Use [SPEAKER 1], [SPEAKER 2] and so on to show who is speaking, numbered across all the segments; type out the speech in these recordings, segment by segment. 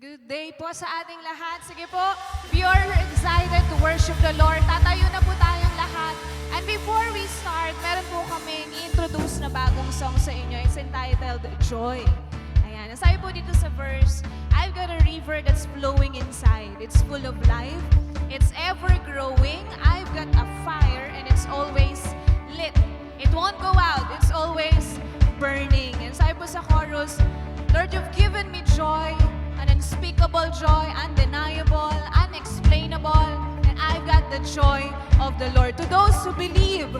[SPEAKER 1] Good day po sa ating lahat. Sige po, if you're excited to worship the Lord, tatayo na po tayong lahat. And before we start, meron po kaming introduce na bagong song sa inyo. It's entitled Joy. Ayan, sabi po dito sa verse, I've got a river that's flowing inside. It's full of life. It's ever-growing. I've got a fire and it's always lit. It won't go out. It's always burning. And sabi po sa chorus, Lord, you've given me joy, an unspeakable joy, undeniable, unexplainable, and I've got the joy of the Lord. To those who believe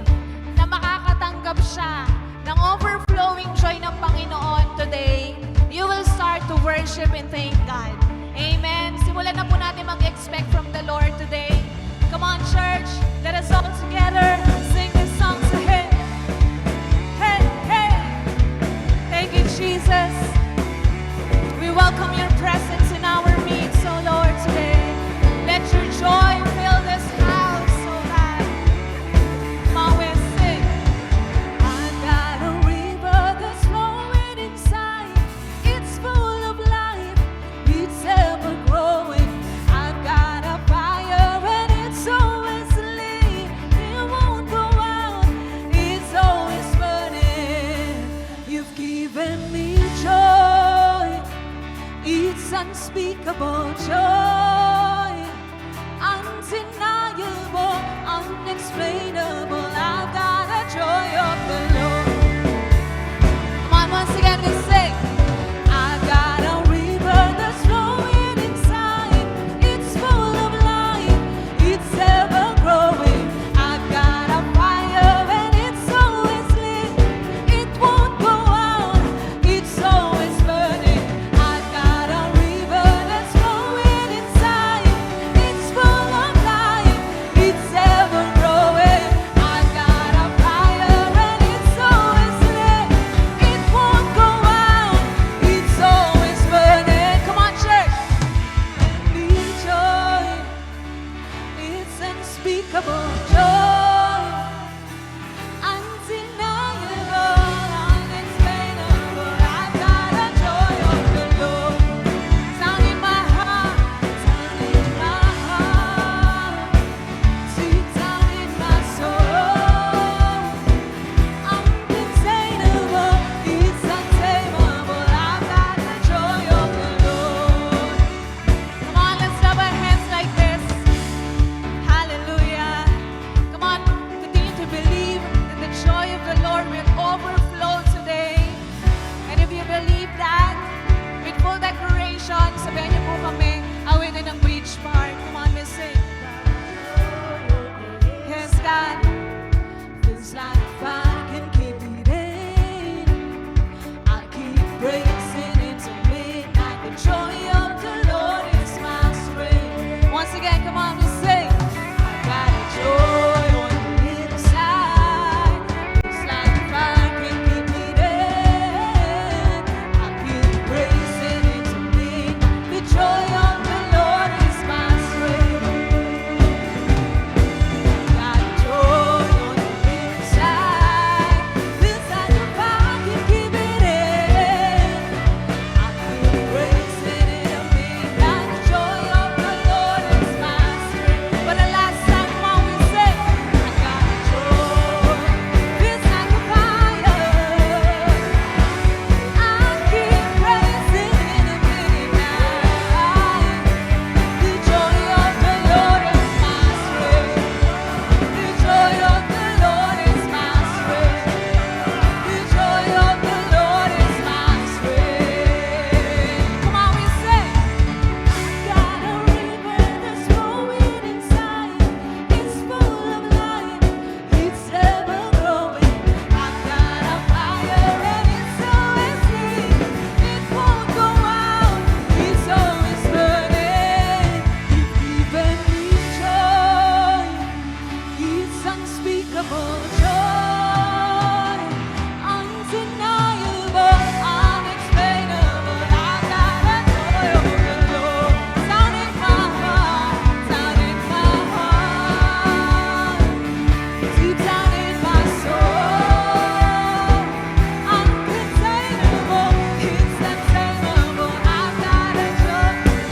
[SPEAKER 1] na makakatanggap siya ng overflowing joy ng Panginoon today, you will start to worship and thank God. Amen. Simulan na po natin mag-expect from the Lord today. Come on, church. Let us all together sing this song to Him. Hey, hey. Thank you, Jesus. We welcome your presence in our midst, oh Lord, today. Let your joy fill this house, oh God. Come on, we sing. I've got a river that's flowing inside. It's full of life. It's ever growing. I've got a fire and it's always lit. It won't go out. It's always burning. You've given me joy. It's unspeakable joy, undeniable, unexplainable. I've got a joy of the Lord. Come on, once again we sing. I've got a river that's flowing inside. It's full of life. It's ever growing. I've got a fire and it's always lit. It won't go out. It's always burning. Unspeakable joy, undeniable, unexplainable. I've got a joy of the Lord. Sound in my heart, sound in my heart, deep down in my soul. Uncontainable, it's untamable. I've got the joy of the Lord. Come on, let's clap our hands like this. Hallelujah. Come on, continue to believe that the joy of the Lord will overflow today. And if you believe that, with full declaration, sabihin niyo po kami, awitin ng bridge part. Come on, let's sing. Yes, God. Feels like if I can keep it in, I keep praising it to midnight. The joy of the Lord is my strength. Once again, come on, let's sing. Got a joy on the inside. It's like if I can keep it in, I keep praising it to me. The joy of the Lord is my strength. Got a joy on the inside. It's like if I can keep it in, I keep praising it to me. Got the joy of the Lord is my strength. For the last time, come on, we sing. I got a joy. It's like a fire. I keep praising it to midnight. The joy of the Lord is my strength. The joy of the Lord is my strength. The joy of the Lord is my strength. Come on, we sing. Got a river that's flowing inside. It's full of life. It's ever growing. I've got a fire and it's always lit. It won't go out. It's always burning. You've given me joy. It's unspeakable joy, undeniable, unexplainable. I've got a joy of the Lord. Sound in my heart, sound in my heart, deep down in my soul. Uncontainable, it's untamable. I've got a joy.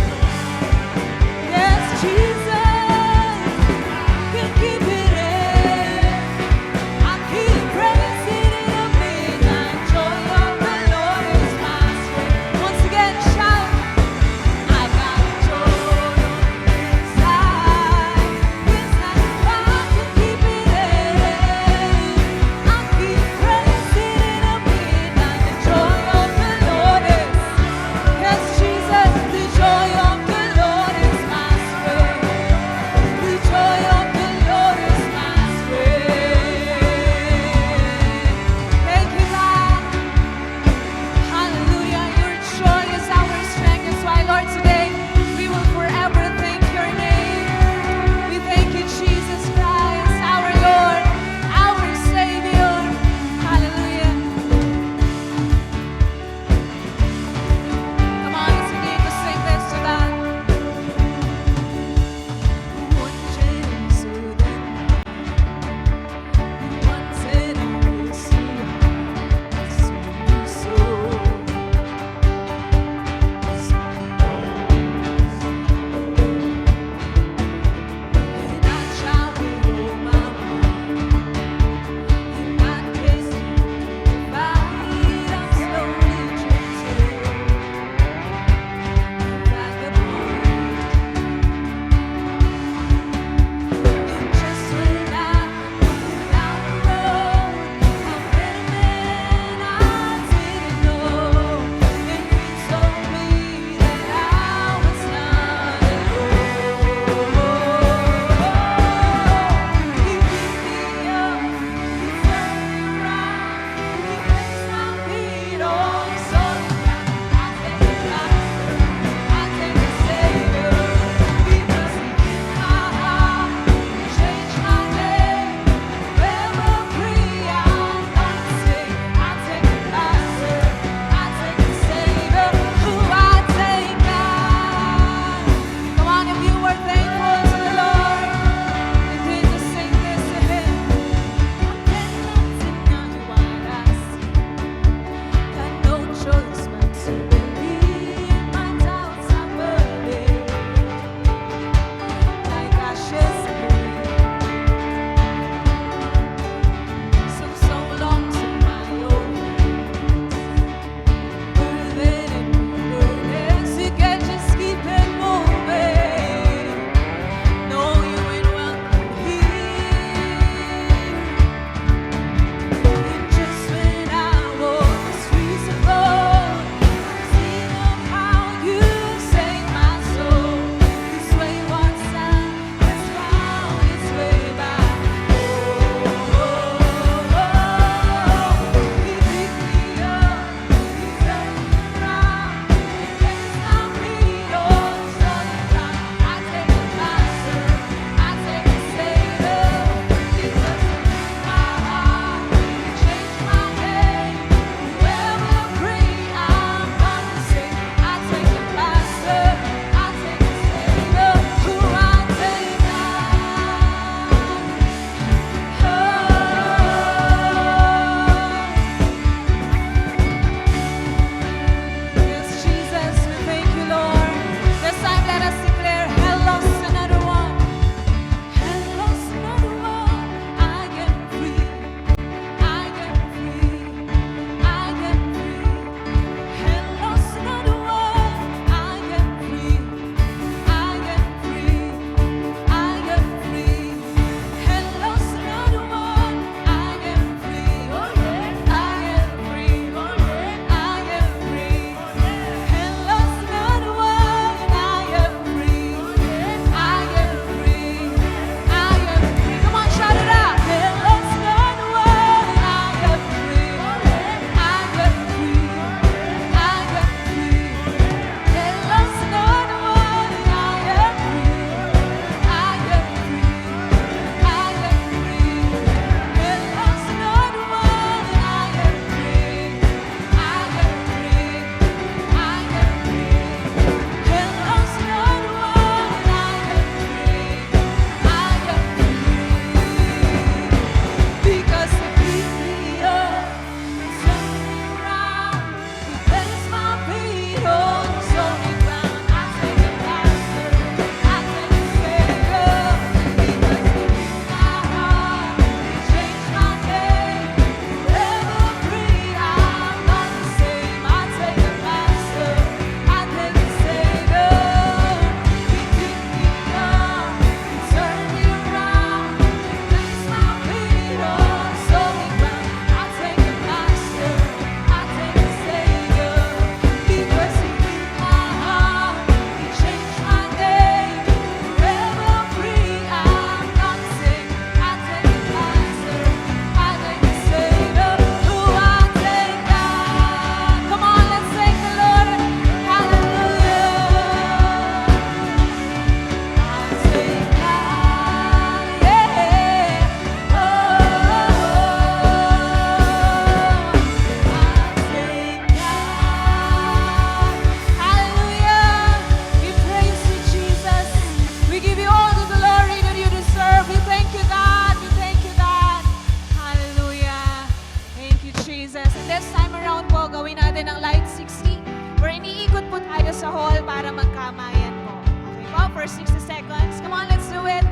[SPEAKER 1] natin ang Light 60 where iniikot po tayo sa hall para magkamayan po. Okay po, for 60 seconds. Come on, let's do it.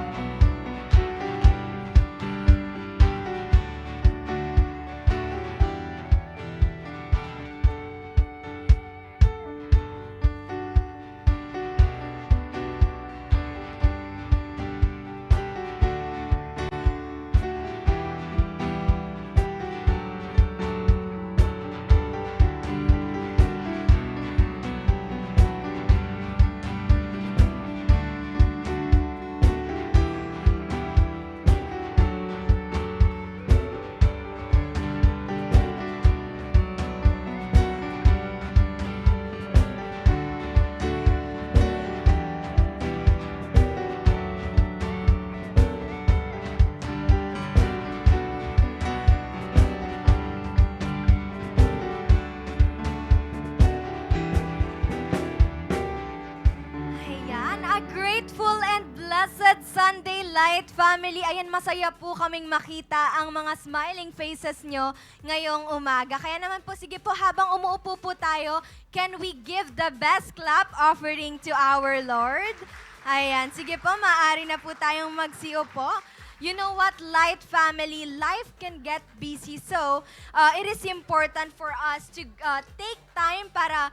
[SPEAKER 2] Ayan, a grateful and blessed Sunday Light family. Ayan, masaya po kaming makita ang mga smiling faces nyo ngayong umaga. Kaya naman po, sige po, habang umuupo po tayo, can we give the best clap offering to our Lord? Ayan, sige po, maaari na po tayong magsiupo. You know what, Light family, life can get busy. So, it is important for us to take time para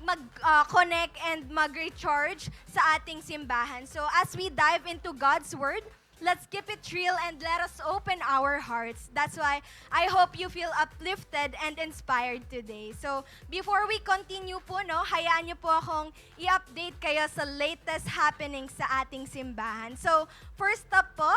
[SPEAKER 2] mag-connect and mag-recharge sa ating simbahan. So, as we dive into God's Word, let's keep it real and let us open our hearts. That's why I hope you feel uplifted and inspired today. So, before we continue po, hayaan niyo po akong i-update kayo sa latest happenings sa ating simbahan. So, first up po,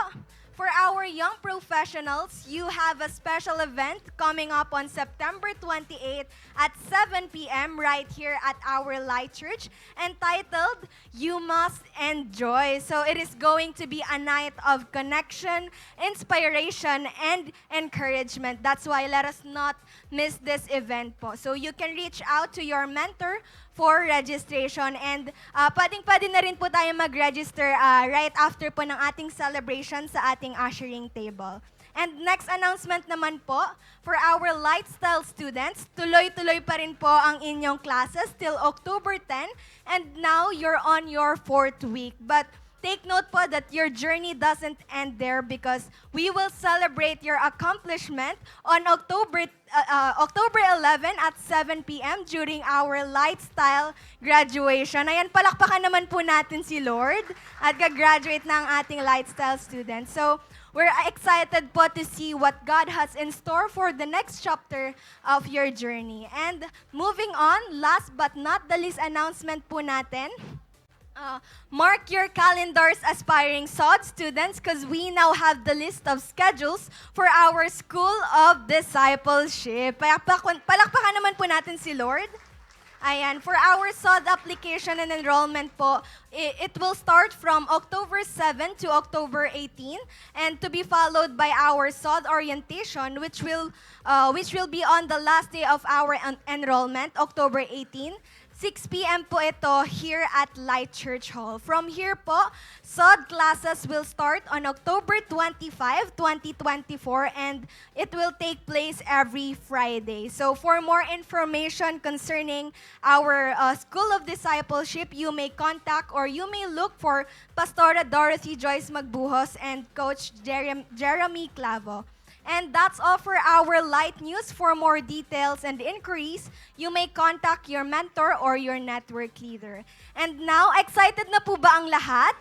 [SPEAKER 2] for our young professionals, you have a special event coming up on September 28 at 7 p.m. right here at our Light Church entitled, You Must Enjoy. So it is going to be a night of connection, inspiration, and encouragement. That's why let us not miss this event po. So you can reach out to your mentor for registration and pwedeng-pwede na rin po tayo mag-register right after po ng ating celebration sa ating ushering table. And next announcement naman po, for our lifestyle students, tuloy-tuloy pa rin po ang inyong classes till October 10 and now you're on your 4th week. But take note po that your journey doesn't end there because we will celebrate your accomplishment on October 11 at 7 p.m. during our lifestyle graduation. Ayan, palakpakan naman po natin si Lord at gagraduate na ang ating lifestyle students. So, we're excited po to see what God has in store for the next chapter of your journey. And moving on, last but not the least announcement po natin, mark your calendars, aspiring SOD students, because we now have the list of schedules for our School of Discipleship. Palakpakan naman po natin si Lord. Ayan, for our SOD application and enrollment po, it will start from October 7 to October 18 and to be followed by our SOD orientation which will be on the last day of our enrollment, October 18. 6 p.m. po ito here at Light Church Hall. From here po, SOD classes will start on October 25, 2024 and it will take place every Friday. So for more information concerning our School of Discipleship, you may contact or you may look for Pastora Dorothy Joyce Magbuhos and Coach Jeremy Clavo. And that's all for our light news. For more details and inquiries, you may contact your mentor or your network leader. And now, excited na po ba ang lahat?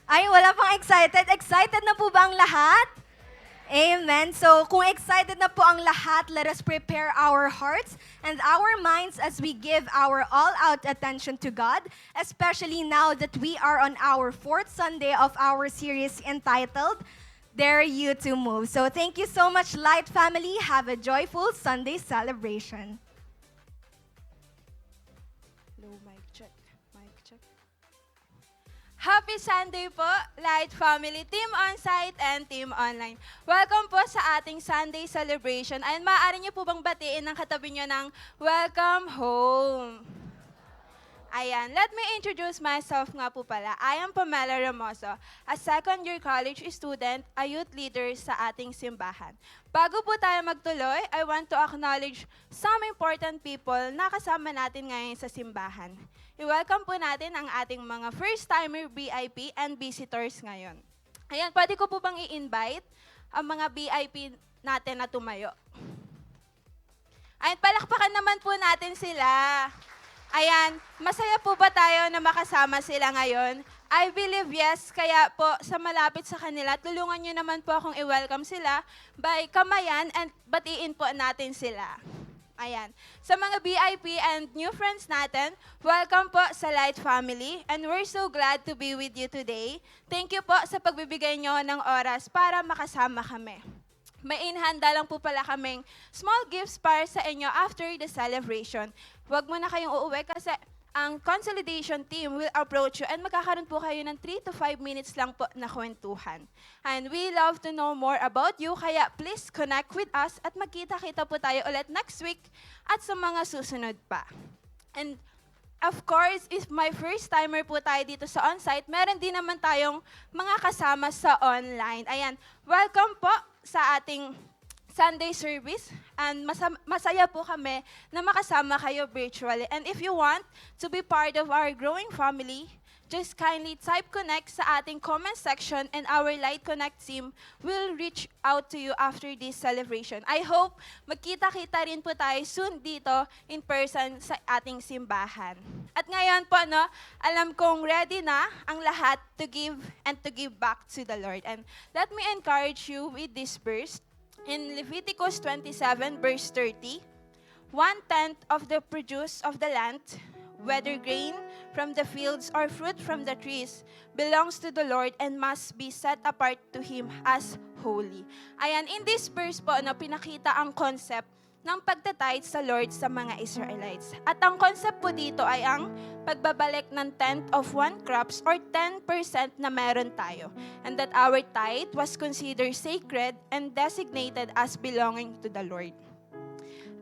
[SPEAKER 2] Ay, wala pang excited. Excited na po ba ang lahat? Amen. So, kung excited na po ang lahat, let us prepare our hearts and our minds as we give our all-out attention to God, especially now that we are on our 4th Sunday of our series entitled, Dare You to Move. So thank you so much, Light family. Have a joyful Sunday celebration.
[SPEAKER 1] Low mic check. Mic check. Happy Sunday po, Light family, Team On-Site and Team Online. Welcome po sa ating Sunday celebration. And maaari niyo po bang batiin ng katabi niyo ng Welcome Home?
[SPEAKER 3] Ayan, let me introduce myself nga po pala. I am Pamela Ramoso, a second-year college student, a youth leader sa ating simbahan. Bago po tayo magtuloy, I want to acknowledge some important people na kasama natin ngayon sa simbahan. I-welcome po natin ang ating mga first-timer VIP and visitors ngayon. Ayan, pwede ko po bang i-invite ang mga VIP natin na tumayo? Ayan, palakpakan naman po natin sila. Ayan, masaya po ba tayo na makasama sila ngayon? I believe yes, kaya po sa malapit sa kanila, tulungan nyo naman po akong i-welcome sila by kamayan and batiin po natin sila. Ayan. Sa mga VIP and new friends natin, welcome po sa Light Family and we're so glad to be with you today. Thank you po sa pagbibigay nyo ng oras para makasama kami. May inhanda lang po pala kaming small gifts para sa inyo after the celebration. Huwag mo na kayong uuwi kasi ang consolidation team will approach you and magkakaroon po kayo ng 3 to 5 minutes lang po na kwentuhan. And we love to know more about you, kaya please connect with us at magkita-kita po tayo ulit next week at sa mga susunod pa. And of course, if my first timer po tayo dito sa on-site, meron din naman tayong mga kasama sa online. Ayan, welcome po sa ating Sunday service and masaya po kami na makasama kayo virtually. And if you want to be part of our growing family, just kindly type connect sa ating comment section and our Light Connect team will reach out to you after this celebration. I hope magkita-kita rin po tayo soon dito in person sa ating simbahan. At ngayon po, alam kong ready na ang lahat to give and to give back to the Lord. And let me encourage you with this verse. In Leviticus 27 verse 30, 1/10 of the produce of the land, whether grain from the fields or fruit from the trees, belongs to the Lord and must be set apart to Him as holy. Ayan, in this verse po, pinakita ang concept ng pagtatithe sa Lord sa mga Israelites. At ang concept po dito ay ang pagbabalik ng tenth of one crops or 10% na meron tayo. And that our tithe was considered sacred and designated as belonging to the Lord.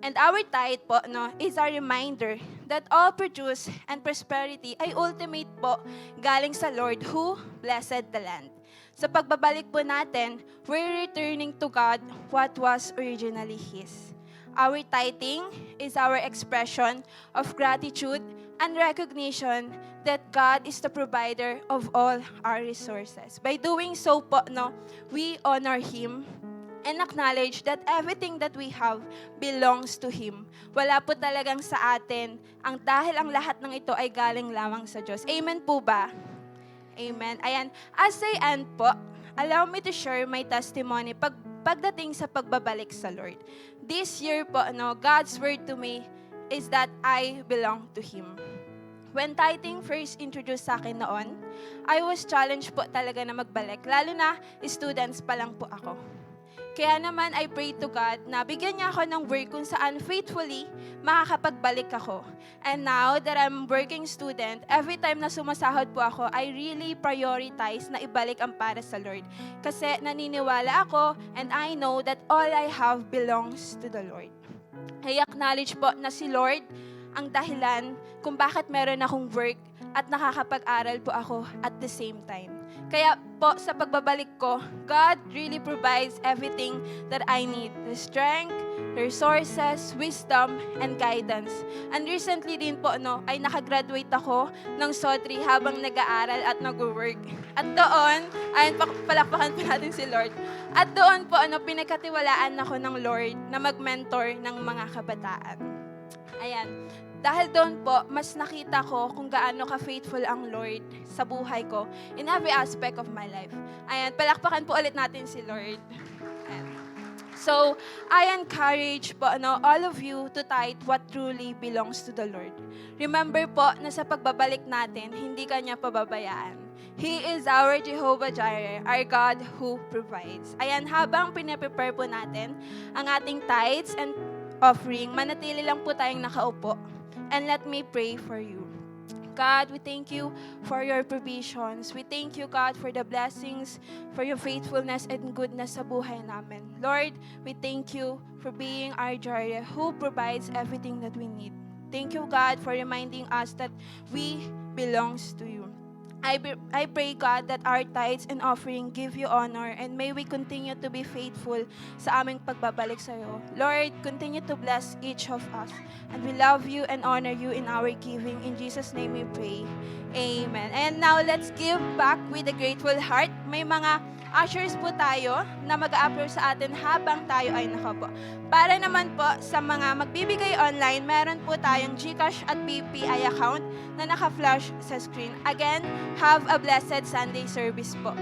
[SPEAKER 3] And our tithe po is a reminder that all produce and prosperity ay ultimate po galing sa Lord who blessed the land. Sa pagbabalik po natin, we're returning to God what was originally His. Our tithing is our expression of gratitude and recognition that God is the provider of all our resources. By doing so po, we honor Him and acknowledge that everything that we have belongs to Him. Wala po talagang sa atin, dahil ang lahat ng ito ay galing lamang sa Diyos. Amen po ba? Amen. Ayan, as I end po, allow me to share my testimony pagdating sa pagbabalik sa Lord. This year po, God's word to me is that I belong to Him. When tithing first introduced sa akin noon, I was challenged po talaga na magbalik, lalo na students pa lang po ako. Kaya naman, I pray to God na bigyan niya ako ng work kung saan faithfully makakapagbalik ako. And now that I'm working student, every time na sumasahod po ako, I really prioritize na ibalik ang para sa Lord. Kasi naniniwala ako and I know that all I have belongs to the Lord. I acknowledge po na si Lord ang dahilan kung bakit meron akong work at nakakapag-aral po ako at the same time. Kaya po sa pagbabalik ko, God really provides everything that I need. The strength, resources, wisdom, and guidance. And recently din po, ay nakagraduate ako ng SOTRI habang nag-aaral at nag-work. At doon, ayun, palakpakan po natin si Lord. At doon po, pinagkatiwalaan ako ng Lord na mag-mentor ng mga kabataan. Ayan. Dahil doon po, mas nakita ko kung gaano ka-faithful ang Lord sa buhay ko in every aspect of my life. Ayan, palakpakan po ulit natin si Lord. Ayan. So, I encourage po all of you to tithe what truly belongs to the Lord. Remember po na sa pagbabalik natin, hindi Kanya pababayaan. He is our Jehovah Jireh, our God who provides. Ayan, habang pinaprepare po natin ang ating tithes and offering, manatili lang po tayong nakaupo. And let me pray for you. God, we thank you for your provisions. We thank you, God, for the blessings, for your faithfulness and goodness sa buhay namin. Lord, we thank you for being our Jireh who provides everything that we need. Thank you, God, for reminding us that we belongs to you. I pray, God, that our tithes and offering give you honor, and may we continue to be faithful sa aming pagbabalik sa iyo. Lord, continue to bless each of us. And we love you and honor you in our giving. In Jesus' name we pray. Amen. And now, let's give back with a grateful heart. May mga ushers po tayo na mag-a-approve sa atin habang tayo ay nakaupo. Para naman po sa mga magbibigay online, meron po tayong GCash at BPI account na naka-flash sa screen. Again, have a blessed Sunday service po.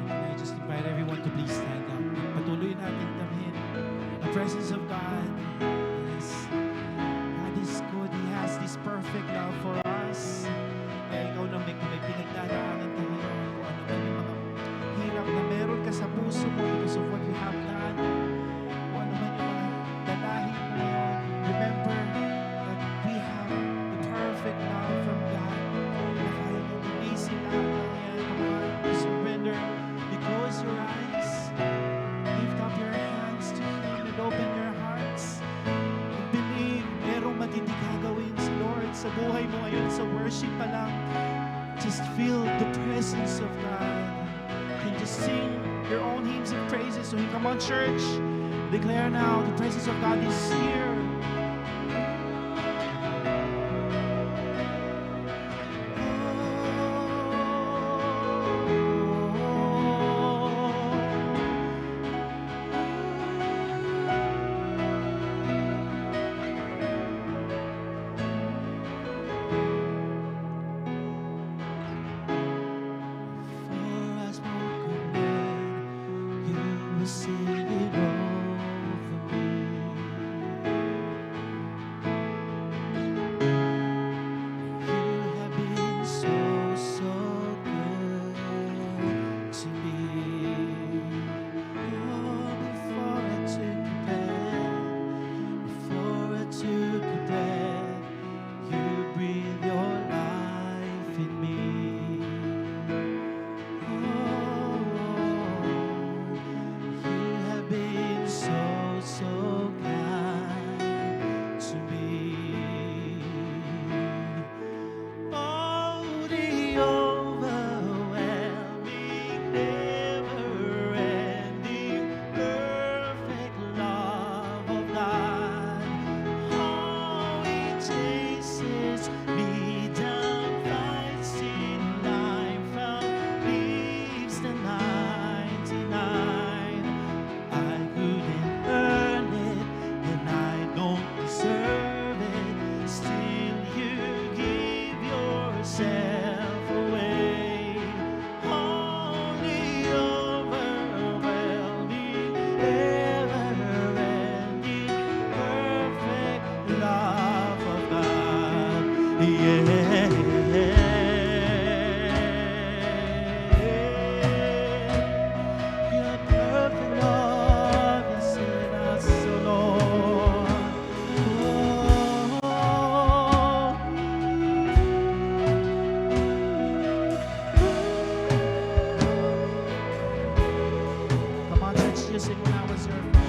[SPEAKER 4] I just invite everyone to please stand up. Patuloy natin damhin the presence of God. Yes. God is good. He has this perfect love for us. Kaya ikaw na may pinagdadaanan tayo. Kung ano man yung mga hirap na meron ka sa puso mo because of what you have done. Kung ano man yung mga dalahin mo ngayon. Remember that we have the perfect love from God. Na kaya nang linisin lahat ng yan. Come on, surrender. You close your eyes. Lift up your hands to Him and open your hearts. And believe, merong matindi gagawin si Lord sa buhay mo ngayon sa worship pa lang. Just feel the presence of God. And just sing your own hymns of praises. So come on, church. Declare now, the presence of God is here. For us broken men, you will sing it over me. You have been so, so good to me. Oh, before I took a breath, you breathe your life in me. You have been so, so kind to me. Oh, the overwhelming, never-ending, perfect love of God. Oh, it chases me down, fights in life out, leaves the 99. I couldn't earn it, and I don't deserve it. Still, you give yourself away. Only overwhelming, never-ending, perfect love of God. Your perfect love is in us, O Lord. Come on, church, just sing when I was your fault.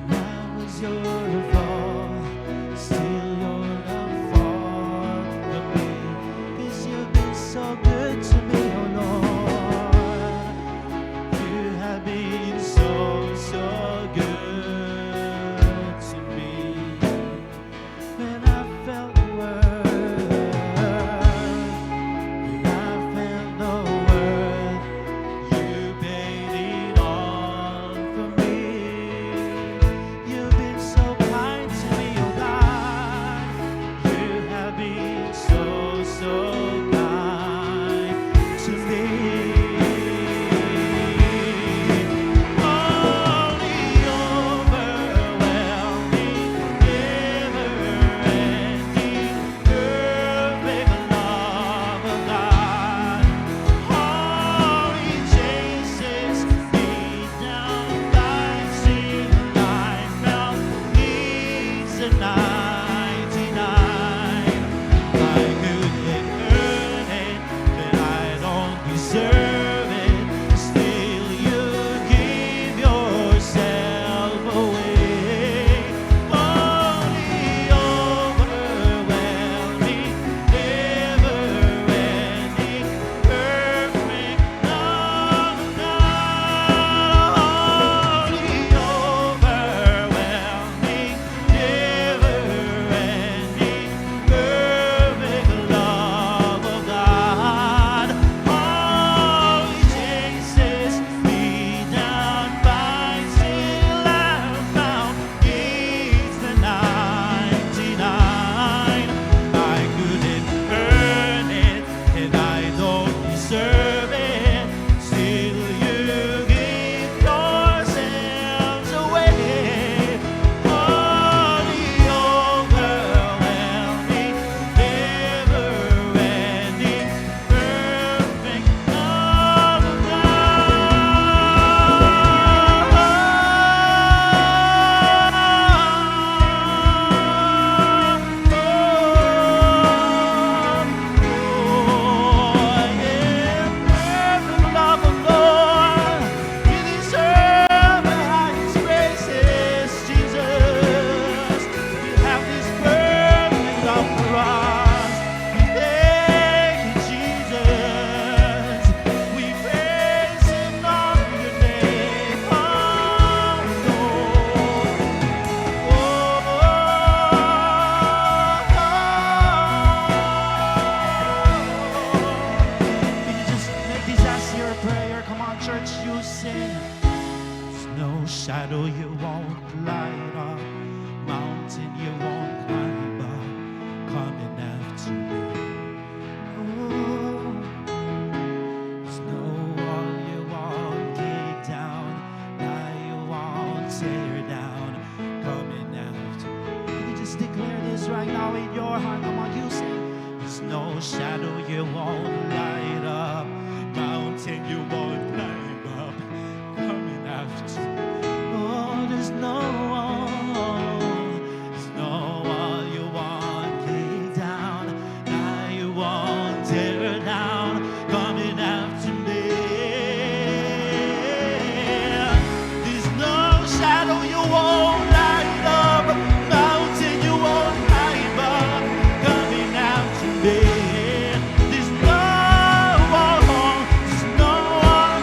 [SPEAKER 4] When I was your fault, still your love for the 99. I couldn't earn it, but I don't deserve it. Still, you give yourself away. Oh, the overwhelming, never-ending, perfect love of God. Oh, the overwhelming, never-ending, perfect love of God. All He chases me down, finds till I'm found. He's the 99. I couldn't earn it, and I don't deserve it. Still, you give yourselves away. Oh, the overwhelming, never-ending, perfect love of Can you just make this as your prayer? Come on, church, you sing. There's no shadow you won't light up, mountain you won't climb up, coming after me. Oh, there's no wall you won't kick down, lie you won't tear down, coming after me. Can you just declare this right now in your heart? Come on, you sing. There's no shadow you won't light up, mountain you won't climb up, coming after. Oh, there's no wall you won't kick down, lie you won't tear down, coming after me. There's no shadow you won't light up, mountain you won't climb up, coming after me. There's no wall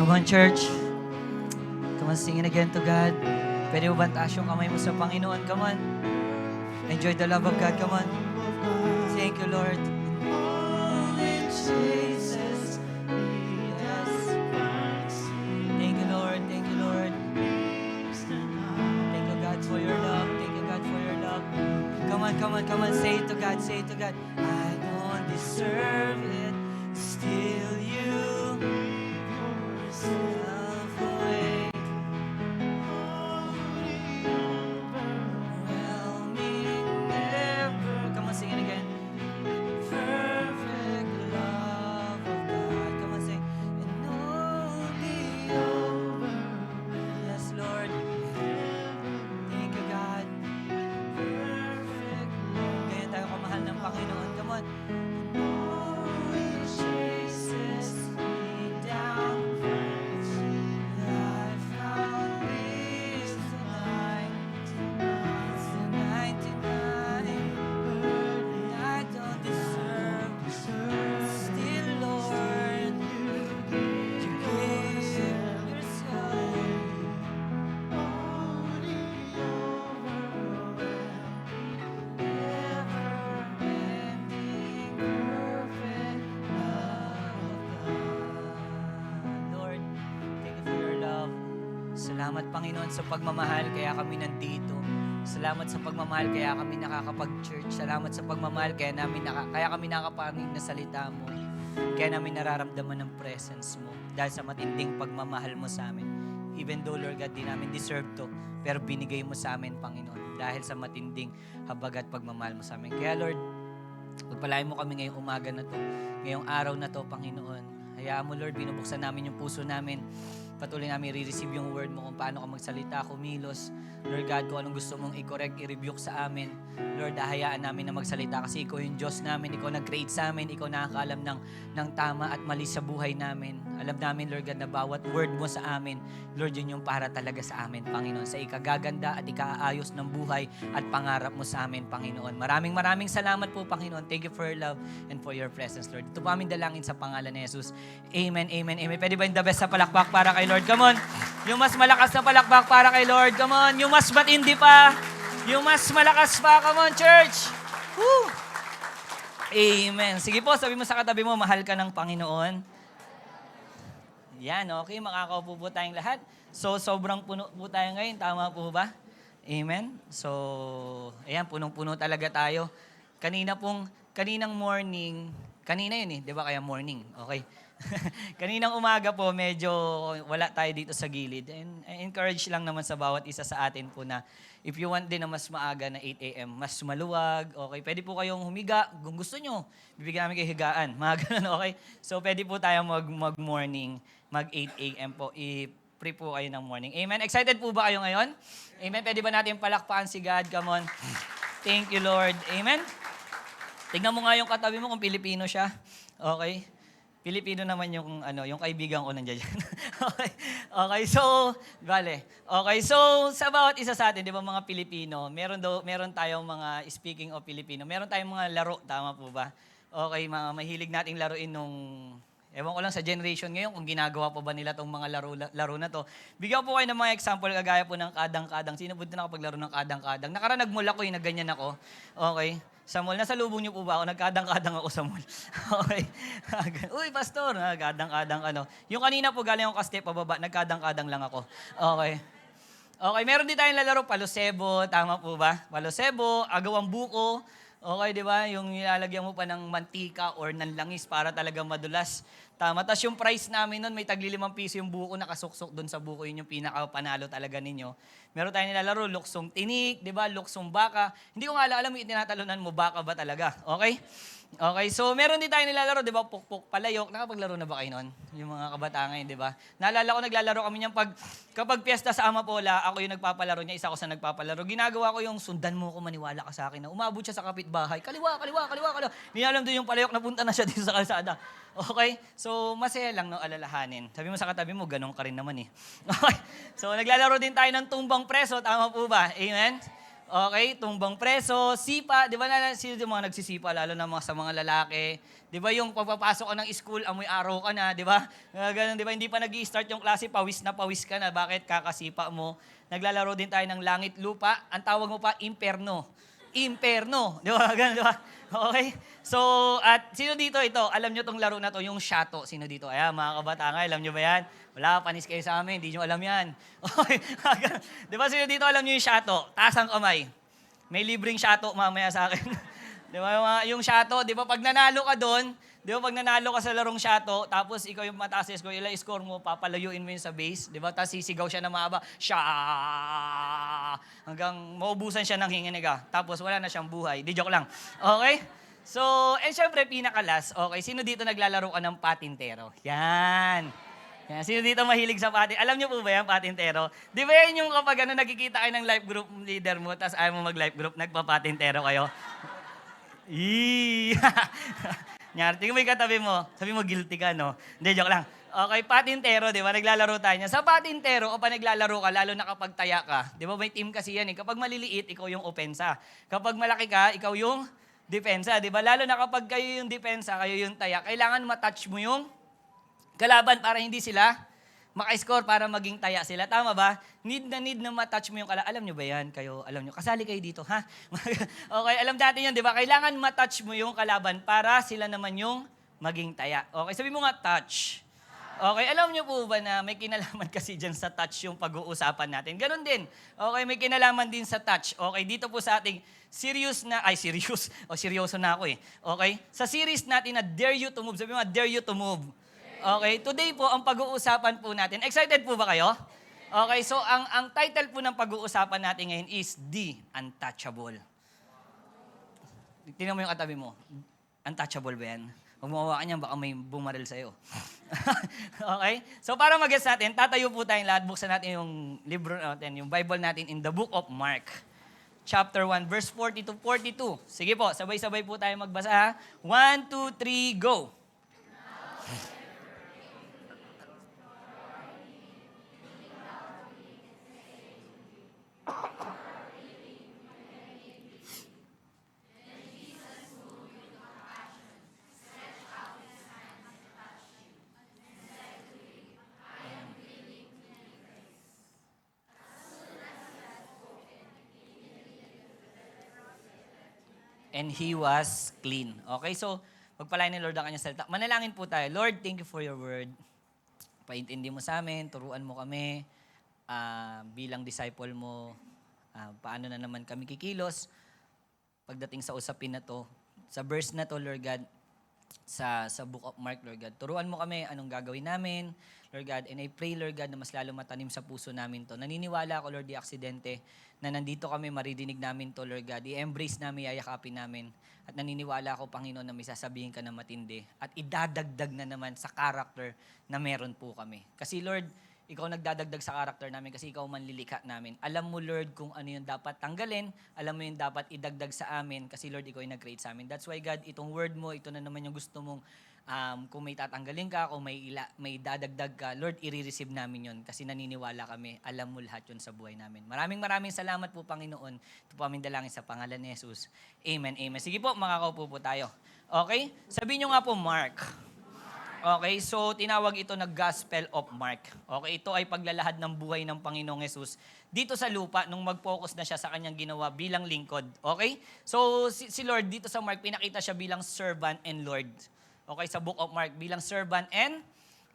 [SPEAKER 5] Come on, church. Come on, sing it again to God. Pwede mo ba taas yung kamay mo sa Panginoon? Come on. Enjoy the love of God. Come on. Thank you, Lord. Jesus, yes. Thank you, Lord. Thank you, Lord. Thank you, God, for your love. Thank you, God, for your love. Come on, come on, come on. Say it to God. Say it to God. I don't deserve it. Still you. Yourself away. Overwhelming, never. Come on, sing it again. Perfect love of God. Come on, sing. And only over. Yes, Lord. Thank you, God. Perfect love. Kaya tayo kamahal ng Panginoon. Come on. Always chases me down. I found peace tonight. It's the 99. I don't deserve. Still, Lord, you gave yourself. Never-ending, perfect love of God. Lord, thank you for your love. Salamat, Panginoon, sa pagmamahal kaya kami nandito. Salamat sa pagmamahal kaya kami nakakapag-church. Salamat sa pagmamahal kaya kami nakakaparinig na salita mo. Kaya namin nararamdaman ng presence mo dahil sa matinding pagmamahal mo sa amin. Even though, Lord God, di namin deserve to, pero binigay mo sa amin, Panginoon, dahil sa matinding habag at pagmamahal mo sa amin. Kaya, Lord, pagpalain mo kami ngayong umaga na to, ngayong araw na to, Panginoon. Hayaan mo, Lord, binubuksan namin yung puso namin. Patuloy namin i-receive yung word mo kung paano ka magsalita, kumilos. Lord God, kung anong gusto mong i-correct, i-rebuke sa amin. Lord, hayaan namin na magsalita kasi ikaw yung Diyos namin, ikaw nag-create sa amin, ikaw nakakaalam ng tama at mali sa buhay namin. Alam namin, Lord God, na bawat word mo sa amin, Lord, yun yung para talaga sa amin, Panginoon. Sa ikagaganda at ikaayos ng buhay at pangarap mo sa amin, Panginoon. Maraming salamat po, Panginoon. Thank you for your love and for your presence, Lord. Ito po aming dalangin sa pangalan ni Jesus. Amen, amen, amen. Pwede ba yung the best sa palakpak para kay Lord? Come on. Yung mas malakas na palakpak para kay Lord. Come on. Yung mas matindi pa. Yung mas malakas pa. Come on, church. Woo! Amen. Sige po, sabi mo sa katabi mo, mahal ka ng Panginoon. Yan, okay. Makakaupo po tayong lahat. So, sobrang puno po tayo ngayon. Tama po ba? Amen. So, ayan, punong-puno talaga tayo. Kaninang morning, kanina yun eh, di ba kaya morning? Okay. Kaninang umaga po, medyo wala tayo dito sa gilid. And I encourage lang naman sa bawat isa sa atin po na if you want din na mas maaga na 8 a.m., mas maluwag, okay, pwede po kayong humiga. Kung gusto nyo, bibigyan namin kayo higaan. Mga ganun, okay? So, pwede po tayo mag-morning, mag-8 a.m. po. I-pre po kayo ng morning. Amen? Excited po ba kayo ngayon? Amen? Pwede ba natin palakpakan si God? Come on. Thank you, Lord. Amen? Tignan mo nga yung katabi mo kung Pilipino siya. Okay? Pilipino naman yung kaibigan ko nandiyan. Okay, so, bale. Okay, so sa bawat isa sa atin, 'di ba mga Pilipino, meron tayong mga speaking of Filipino. Meron tayong mga laro, tama po ba? Okay, mga mahilig nating laruin nung ewan ko lang sa generation ngayon kung ginagawa pa ba nila tong mga laro na to. Bigyan po kayo ng mga example kagaya po ng kadang-kadang. Sino po na nakapaglaro ng kadang-kadang? Nakaraan nagmall ako, na ganyan ako. Okay. Sa mall, nasa lubong niyo po ba ako? Nagkadang-kadang ako sa mall. Okay. Uy, pastor, kadang-kadang ano. Yung kanina po galing ako ka-step pababa, nagkadang-kadang lang ako. Okay. Okay, meron din tayong lalaro, palosebo, tama po ba? Palosebo, agawang buko. Okay, di ba? Yung nilalagyan mo pa ng mantika or ng langis para talagang madulas. Tama. Tapos yung price namin nun, may tagli 5 piso yung buko, nakasuksok doon sa buko. Yun yung pinaka-panalo talaga ninyo. Meron tayong nilalaro, luksong tinik, di ba? Luksong baka. Hindi ko nga alam yung itinatalunan mo, baka ba talaga? Okay? Okay, so meron din tayong nilalaro, di ba? Pukpuk, palayok. Nakapaglaro na ba kayo nun? Yung mga kabataan ngayon, di ba? Naalala ko, naglalaro kami niyan kapag piyesta sa Amapola, ako yung nagpapalaro niya, isa ko sa nagpapalaro. Ginagawa ko yung sundan mo ko, maniwala ka sa akin na umabot siya sa kapitbahay. Kaliwa. Hindi alam doon yung palayok, napunta na siya dito sa kalsada. Okay? So, masaya lang, no, alalahanin. Sabi mo sa katabi mo, ganun ka rin naman eh. Okay? So, naglalaro din tayo ng tumbang preso, tama po ba? Amen? Okay, tumbang preso, sipa, di ba sino yung mga nagsisipa, lalo na sa mga lalaki? Di ba yung pagpapasok ka ng school, amoy araw ka na, di ba? Ganun, di ba? Hindi pa nag-i-start yung klase, pawis na pawis ka na. Bakit? Kakasipa mo. Naglalaro din tayo ng langit lupa. Ang tawag mo pa, imperno. Imperno. Di ba? Ganun, di ba? Okay? So, at sino dito ito? Alam nyo tong laro na to, yung shato. Sino dito? Ayan, mga kabataan, alam nyo ba yan? Wala, panis kayo sa amin, hindi nyo alam yan. Okay? Di ba sino dito alam nyo yung shato? Taas ang kamay. May libreng shato mamaya sa akin. Di ba yung shato, di ba pag nanalo ka doon, di ba pag nanalo ka sa larong shato, tapos ikaw yung mataas sa score, ilang score mo, papalayuin mo yun sa base, di ba? Tapos sisigaw siya na mahaba, sha hanggang maubusan siya ng hinginiga. Tapos wala na siyang buhay. Di joke lang. Okay? So, syempre, pinakalas, okay, sino dito naglalaro ka ng patintero? Yan. Yan. Sino dito mahilig sa patin? Alam niyo po ba yan, patintero? Di ba yan yung kapag nagkikita kayo ng life group leader mo, tapos ayaw mo mag-life group, nagpapatintero kayo? Nyari, tingnan mo yung katabi mo. Sabi mo, guilty ka, no? Hindi, joke lang. Okay, patintero, di ba? Naglalaro tayo niya. Sa patintero, o pa naglalaro ka, lalo na kapag taya ka, di ba may team kasi yan eh. Kapag maliliit, ikaw yung opensa. Kapag malaki ka, ikaw yung depensa, di ba? Lalo na kapag kayo yung depensa, kayo yung taya, kailangan matouch mo yung kalaban para hindi sila maka-score para maging taya sila. Tama ba? Need na matouch mo yung kalaban. Alam nyo ba yan? Kayo, alam nyo. Kasali kayo dito, ha? Okay, alam natin yan, di ba? Kailangan matouch mo yung kalaban para sila naman yung maging taya. Okay, sabi mo nga, touch. Okay, alam nyo po ba na may kinalaman kasi dyan sa touch yung pag-uusapan natin? Ganon din. Okay, may kinalaman din sa touch. Okay, dito po sa ating serious. O, seryoso na ako eh. Okay, sa series natin na Dare You to Move. Sabi mo nga, Dare You to Move. Okay, today po ang pag-uusapan po natin. Excited po ba kayo? Okay, so ang title po ng pag-uusapan natin ngayon is The Untouchable. Tingnan mo yung katabi mo. Untouchable ba yan? Huwag mo hawakan yan, baka may bumaril sa'yo. Okay? So para mag-gets natin, tatayo po tayong lahat. Buksan natin yung libro natin, yung Bible natin in the book of Mark. Chapter 1, verse 40 to 42. Sige po, sabay-sabay po tayo magbasa ha. 1, 2, 3, go! And he was clean. Okay, so pagpalain ni Lord ang kanyang salita. Manalangin po tayo. Lord, thank you for your word. Paintindi mo sa amin, turuan mo kami bilang disciple mo. Paano na naman kami kikilos pagdating sa usapin na to. Sa verse na to, Lord God, sa book of Mark, Lord God. Turuan mo kami anong gagawin namin, Lord God. And I pray, Lord God, na mas lalo matanim sa puso namin to. Naniniwala ako, Lord, di aksidente, na nandito kami, maridinig namin to, Lord God. I-embrace namin, yayakapin namin. At naniniwala ako, Panginoon, na may sasabihin ka na matindi. At idadagdag na naman sa character na meron po kami. Kasi, Lord, ikaw nagdadagdag sa character namin kasi ikaw manlilikha namin. Alam mo, Lord, kung ano yung dapat tanggalin. Alam mo yung dapat idagdag sa amin kasi, Lord, ikaw yung nag-create sa amin. That's why, God, itong word mo, ito na naman yung gusto mong kung may tatanggalin ka, kung may dadagdag ka, Lord, i-receive namin yun kasi naniniwala kami. Alam mo lahat yun sa buhay namin. Maraming salamat po, Panginoon. Ito po aming dalangin sa pangalan ni Jesus. Amen, amen. Sige po, makakaupo po tayo. Okay? Sabihin nyo nga po, Mark. Okay, so tinawag ito na Gospel of Mark. Okay, ito ay paglalahad ng buhay ng Panginoong Jesus dito sa lupa nung mag-focus na siya sa kanyang ginawa bilang lingkod. Okay? So si Lord dito sa Mark, pinakita siya bilang servant and Lord. Okay, sa book of Mark, bilang servant and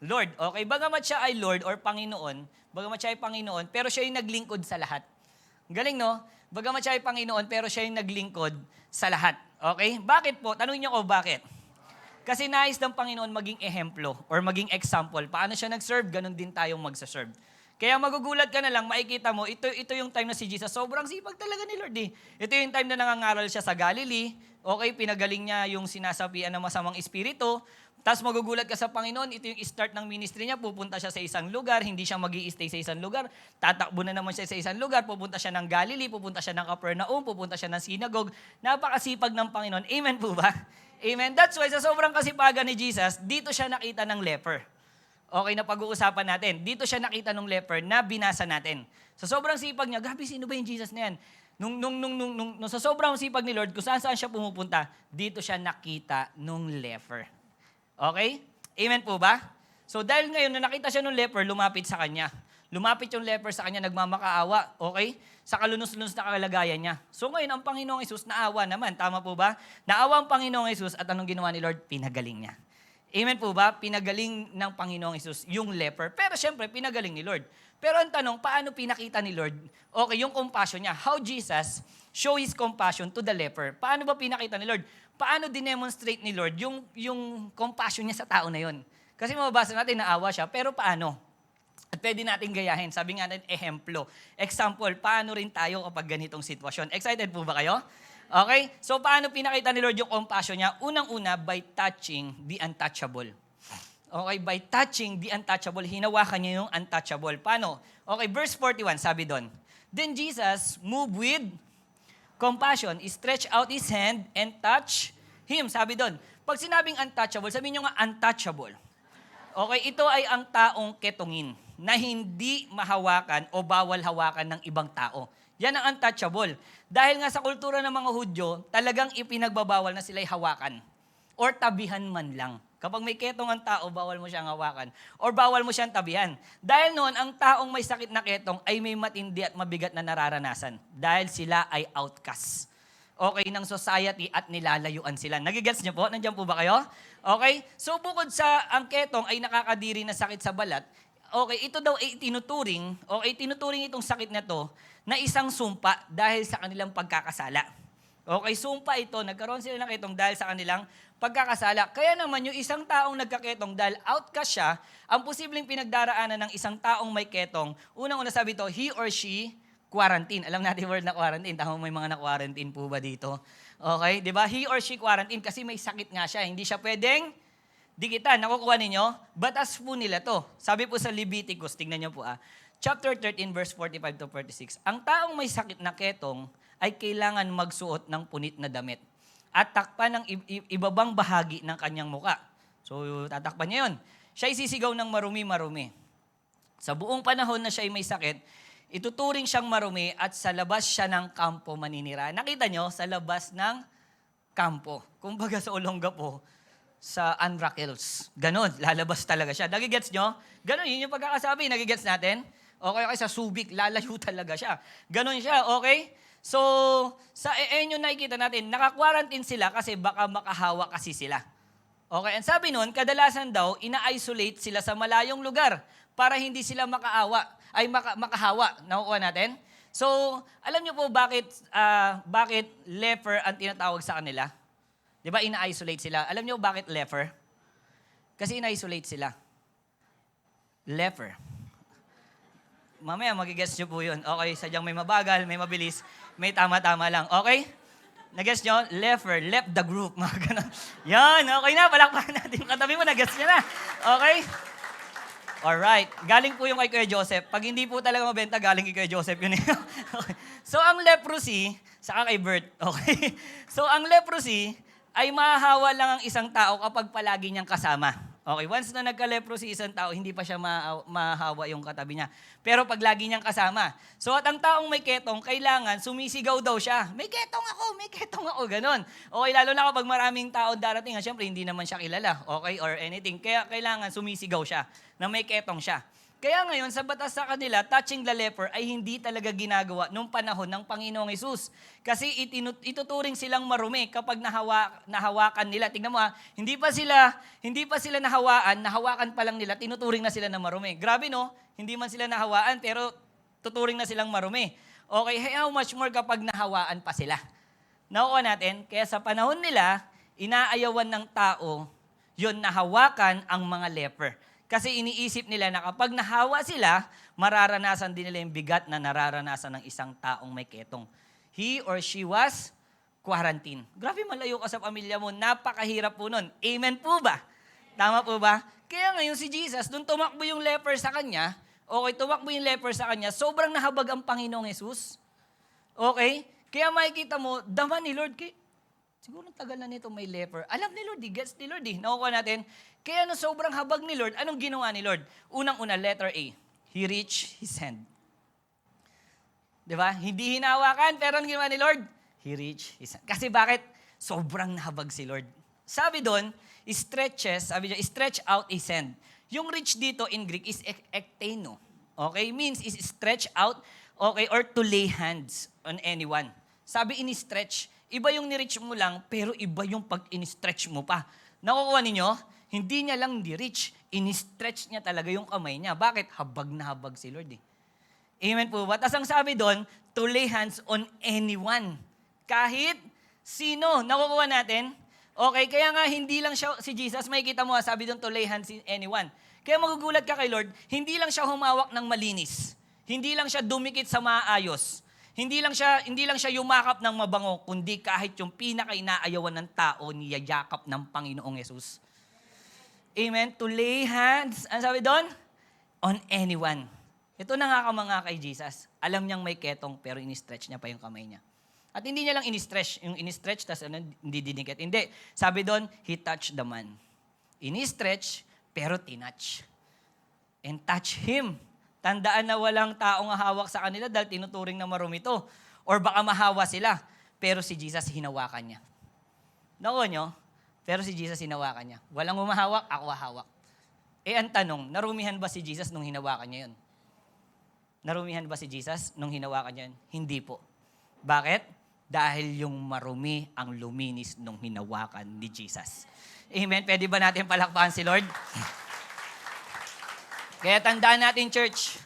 [SPEAKER 5] Lord. Okay, bagamat siya ay Lord or Panginoon, pero siya yung naglingkod sa lahat. Galing, no? Bagamat siya ay Panginoon, pero siya yung naglingkod sa lahat. Okay? Bakit po? Tanungin niyo ko bakit? Kasi nais ng Panginoon maging ehemplo or maging example. Paano siya nag-serve, ganun din tayong magsaserve. Kaya magugulat ka na lang, makikita mo, ito yung time na si Jesus, sobrang sipag talaga ni Lord eh. Ito yung time na nangangaral siya sa Galilee, okay, pinagaling niya yung sinasapian ng masamang espiritu, tapos magugulat ka sa Panginoon, ito yung start ng ministry niya, pupunta siya sa isang lugar, hindi siya mag-i-stay sa isang lugar, tatakbo na naman siya sa isang lugar, pupunta siya ng Galilee, pupunta siya ng Capernaum, pupunta siya ng synagogue, napakasipag ng Panginoon. Amen po ba? Amen. That's why sa sobrang kasipagan ni Jesus, dito siya nakita ng leper. Okay, na pag-uusapan natin. Dito siya nakita ng leper na binasa natin. Sa sobrang sipag niya, grabe, sino ba yung Jesus na yan? Nung sa sobrang sipag ni Lord, kung saan siya pumupunta, dito siya nakita nung leper. Okay? Amen po ba? So dahil ngayon, nung nakita siya nung leper, lumapit sa kanya. Lumapit yung leper sa kanya, nagmamakaawa. Okay? Sa kalunos-lunos na kalagayan niya. So ngayon, ang Panginoong Hesus naawa naman. Tama po ba? Naawa ang Panginoong Hesus at anong ginawa ni Lord? Pinagaling niya. Amen po ba? Pinagaling ng Panginoong Hesus yung leper. Pero syempre, pinagaling ni Lord. Pero ang tanong, paano pinakita ni Lord? Okay, yung compassion niya. How Jesus show His compassion to the leper. Paano ba pinakita ni Lord? Paano dinemonstrate ni Lord yung compassion niya sa tao na yon? Kasi mababasa natin, naawa siya. Pero paano? At pwede natin gayahin. Sabi nga natin, ehemplo. Example, paano rin tayo kapag ganitong sitwasyon? Excited po ba kayo? Okay? So, paano pinakita ni Lord yung compassion niya? Unang-una, by touching the untouchable. Okay, by touching the untouchable, hinawakan niya yung untouchable. Paano? Okay, verse 41, sabi doon. Then Jesus, moved with compassion, stretched out His hand and touched him. Sabi doon, pag sinabing untouchable, sabihin nyo nga untouchable. Okay, ito ay ang taong ketongin na hindi mahawakan o bawal hawakan ng ibang tao. Yan ang untouchable. Dahil nga sa kultura ng mga Hudyo, talagang ipinagbabawal na sila'y hawakan or tabihan man lang. Kapag may ketong ang tao, bawal mo siyang hawakan or bawal mo siyang tabihan. Dahil noon, ang taong may sakit na ketong ay may matindi at mabigat na nararanasan dahil sila ay outcast. Okay, ng society at nilalayuan sila. Nagigets niyo po? Nandiyan po ba kayo? Okay? So bukod sa ang ketong ay nakakadiri na sakit sa balat, okay, ito daw ay tinuturing itong sakit na to na isang sumpa dahil sa kanilang pagkakasala. Okay, sumpa ito, nagkaroon sila ng ketong dahil sa kanilang pagkakasala. Kaya naman yung isang taong nagkaketong dahil outcast siya, ang posibleng pinagdaraanan ng isang taong may ketong, unang-una sabi ito, he or she quarantine. Alam natin yung word na quarantine. Tama, may mga na-quarantine po ba dito? Okay, di ba? He or she quarantine kasi may sakit nga siya. Hindi siya pwedeng dikitan. Nakukuha ninyo? Batas po nila to. Sabi po sa Leviticus, tingnan nyo po chapter 13 verse 45 to 46. Ang taong may sakit na ketong ay kailangan magsuot ng punit na damit at takpan ng ibabang bahagi ng kanyang muka. So, tatakpan niya yun. Siya isisigaw ng marumi-marumi. Sa buong panahon na siya ay may sakit, ituturing siyang marumi at sa labas siya ng kampo maninira. Nakita nyo? Sa labas ng kampo. Kumbaga sa Olongapo, sa Anrakils. Ganon, lalabas talaga siya. Nagigets nyo? Ganon, yun yung pagkakasabi. Nagigets natin? Okay, sa Subic, lalayo talaga siya. Ganon siya, okay? So, sa yung nakikita natin, naka-quarantine sila kasi baka makahawa kasi sila. Okay, and sabi nun, kadalasan daw, ina-isolate sila sa malayong lugar para hindi sila makahawa. Nakukuha natin? So, alam niyo po bakit leper ang tinatawag sa kanila? Di ba, ina-isolate sila? Alam niyo bakit leper? Kasi ina-isolate sila. Leper. Mamaya, magigess niyo po yun. Okay, sadyang may mabagal, may mabilis, may tama-tama lang. Okay? Nag-guess nyo? Leper, left the group. Mga ganun. Yan, okay na. Palakpakan natin yung katabi mo. Nag-guess niya na. Okay? Alright. Galing po yung kay Kuya Joseph. Pag hindi po talaga mabenta, galing kay Kuya Joseph yun. Okay. So, ang leprosy, saka kay Bert. Okay? So, ang leprosy ay mahahawa lang ang isang tao kapag palagi niyang kasama. Okay, once na nagka-leprosy isang tao, hindi pa siya mahawa yung katabi niya. Pero pag lagi niyang kasama. So at ang taong may ketong, kailangan sumisigaw daw siya. May ketong ako, ganon. Okay, lalo na kapag maraming tao darating, siyempre hindi naman siya kilala, okay, or anything. Kaya kailangan sumisigaw siya na may ketong siya. Kaya ngayon, sa batas sa kanila, touching the leper ay hindi talaga ginagawa nung panahon ng Panginoong Hesus. Kasi ituturing silang marumi kapag nahawakan nila. Tingnan mo hindi pa sila nahawakan pa lang nila, tinuturing na sila na marumi. Grabe no, hindi man sila nahawaan pero tuturing na silang marumi. Okay, how much more kapag nahawaan pa sila? Nakuha natin, kaya sa panahon nila, inaayawan ng tao yun nahawakan ang mga leper. Kasi iniisip nila na kapag nahawa sila, mararanasan din nila yung bigat na nararanasan ng isang taong may ketong. He or she was quarantined. Grabe, malayo ka sa pamilya mo. Napakahirap po nun. Amen po ba? Tama po ba? Kaya ngayon si Jesus, nung tumakbo yung leper sa kanya, sobrang nahabag ang Panginoong Hesus. Okay? Kaya makikita mo, dama ni Lord, siguro tagal na nito may leper. Alam ni Lord, gets ni Lord. Nakukuha natin. Kaya no sobrang habag ni Lord, anong ginawa ni Lord? Unang-una, letter A. He reached His hand. Di ba? Hindi hinawakan, pero ang ginawa ni Lord, He reached His hand. Kasi bakit? Sobrang nahabag si Lord. Sabi doon, sabi niya, stretch out His hand. Yung reach dito in Greek is ekteino. Okay? Means is stretch out, okay, or to lay hands on anyone. Sabi in-stretch, iba yung ni-reach mo lang, pero iba yung pag in-stretch mo pa. Nakukuha ninyo? Hindi niya lang ni-reach, in-stretch niya talaga yung kamay niya. Bakit? Habag na habag si Lord eh. Amen po ba? Tapos ang sabi doon, to lay hands on anyone. Kahit sino. Nakukuha natin? Okay, kaya nga hindi lang siya, si Jesus, makikita mo, sabi doon to lay hands on anyone. Kaya magugulat ka kay Lord, hindi lang siya humawak ng malinis. Hindi lang siya dumikit sa maayos. Hindi lang siya yumakap ng mabango, kundi kahit yung pinaka-inaayawan ng tao, niyayakap ng Panginoong Yesus. Amen? To lay hands, ano sabi doon? On anyone. Ito nangakamanga kay Jesus. Alam niyang may ketong, pero in-stretch niya pa yung kamay niya. At hindi niya lang in-stretch, yung in-stretch, tas hindi dinikit. Hindi. Sabi doon, He touched the man. In-stretch, pero tinouch. And touch him. Tandaan na walang taong hawak sa kanila dahil tinuturing na marumi to. Or baka mahawa sila. Pero si Jesus, hinawakan niya. Nakuha nyo? Pero si Jesus, hinawakan niya. Walang humahawak, ako hawak. Ang tanong, narumihan ba si Jesus nung hinawakan niya yun? Narumihan ba si Jesus nung hinawakan niya yun? Hindi po. Bakit? Dahil yung marumi ang luminis nung hinawakan ni Jesus. Amen? Pwede ba natin palakpakan si Lord? Kaya tandaan natin, church.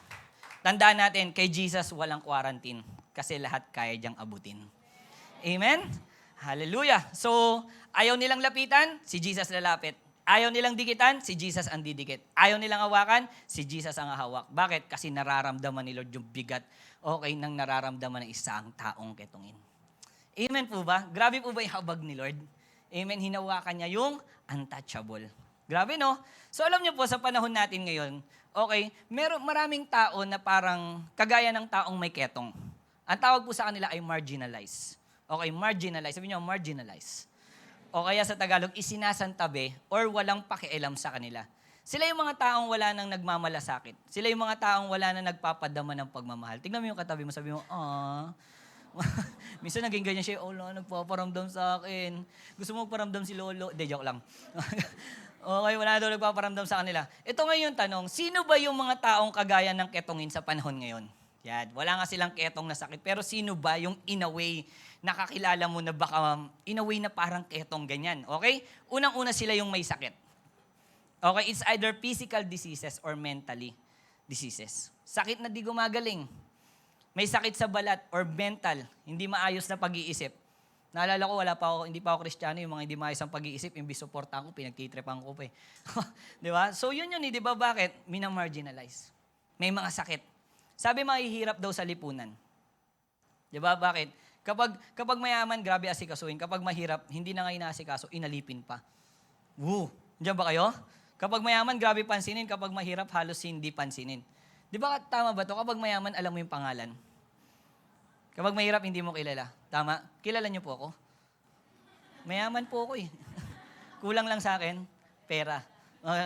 [SPEAKER 5] Tandaan natin, kay Jesus walang quarantine. Kasi lahat kaya diyang abutin. Amen? Hallelujah. So, ayaw nilang lapitan, si Jesus lalapit. Ayaw nilang dikitan, si Jesus ang didikit. Ayaw nilang hawakan, si Jesus ang hawak. Bakit? Kasi nararamdaman ni Lord yung bigat, okay, nang nararamdaman ng isang taong ketongin. Amen po ba? Grabe po ba yung habag ni Lord? Amen, hinawakan niya yung untouchable. Grabe, no? So alam niyo po, sa panahon natin ngayon, okay, maraming tao na parang kagaya ng taong may ketong. Ang tawag po sa kanila ay marginalized. Okay, marginalized. Sabi niyo, marginalized. O kaya sa Tagalog, isinasantabi or walang pakialam sa kanila. Sila yung mga taong wala nang nagmamalasakit. Sila yung mga taong wala nang nagpapadama ng pagmamahal. Tingnan mo yung katabi mo, sabi mo, minsan naging ganyan siya, nagpaparamdam sa akin. Gusto mo magparamdam si Lolo? Hindi, joke lang. Okay, wala daw nagpaparamdam sa kanila. Ito ngayon tanong, sino ba yung mga taong kagaya ng ketongin sa panahon ngayon? Yan, wala nga silang ketong na sakit. Pero sino ba yung in a way nakakilala mo na baka in a way na parang ketong ganyan? Okay? Unang-una sila yung may sakit. Okay, it's either physical diseases or mentally diseases. Sakit na di gumagaling. May sakit sa balat or mental, hindi maayos na pag-iisip. Naalala ko, hindi pa ako Kristiyano, yung mga hindi maayos ang pag-iisip, yung bisuportahan ko, pinagtitripan ko pa eh. Di ba? So yun di ba bakit? Minamarginalize. May mga sakit. Sabi mahihirap daw sa lipunan. Di ba bakit? Kapag mayaman, grabe asikasuhin. Kapag mahirap, hindi na nga inaasikaso, inalipin pa. Woo! Diyan ba kayo? Kapag mayaman, grabe pansinin. Kapag mahirap, halos hindi pansinin. Di ba tama ba to? Kapag mayaman, alam mo yung pangalan. Kapag mahirap, hindi mo kilala. Tama? Kilala niyo po ako? Mayaman po ako eh. Kulang lang sa akin, pera.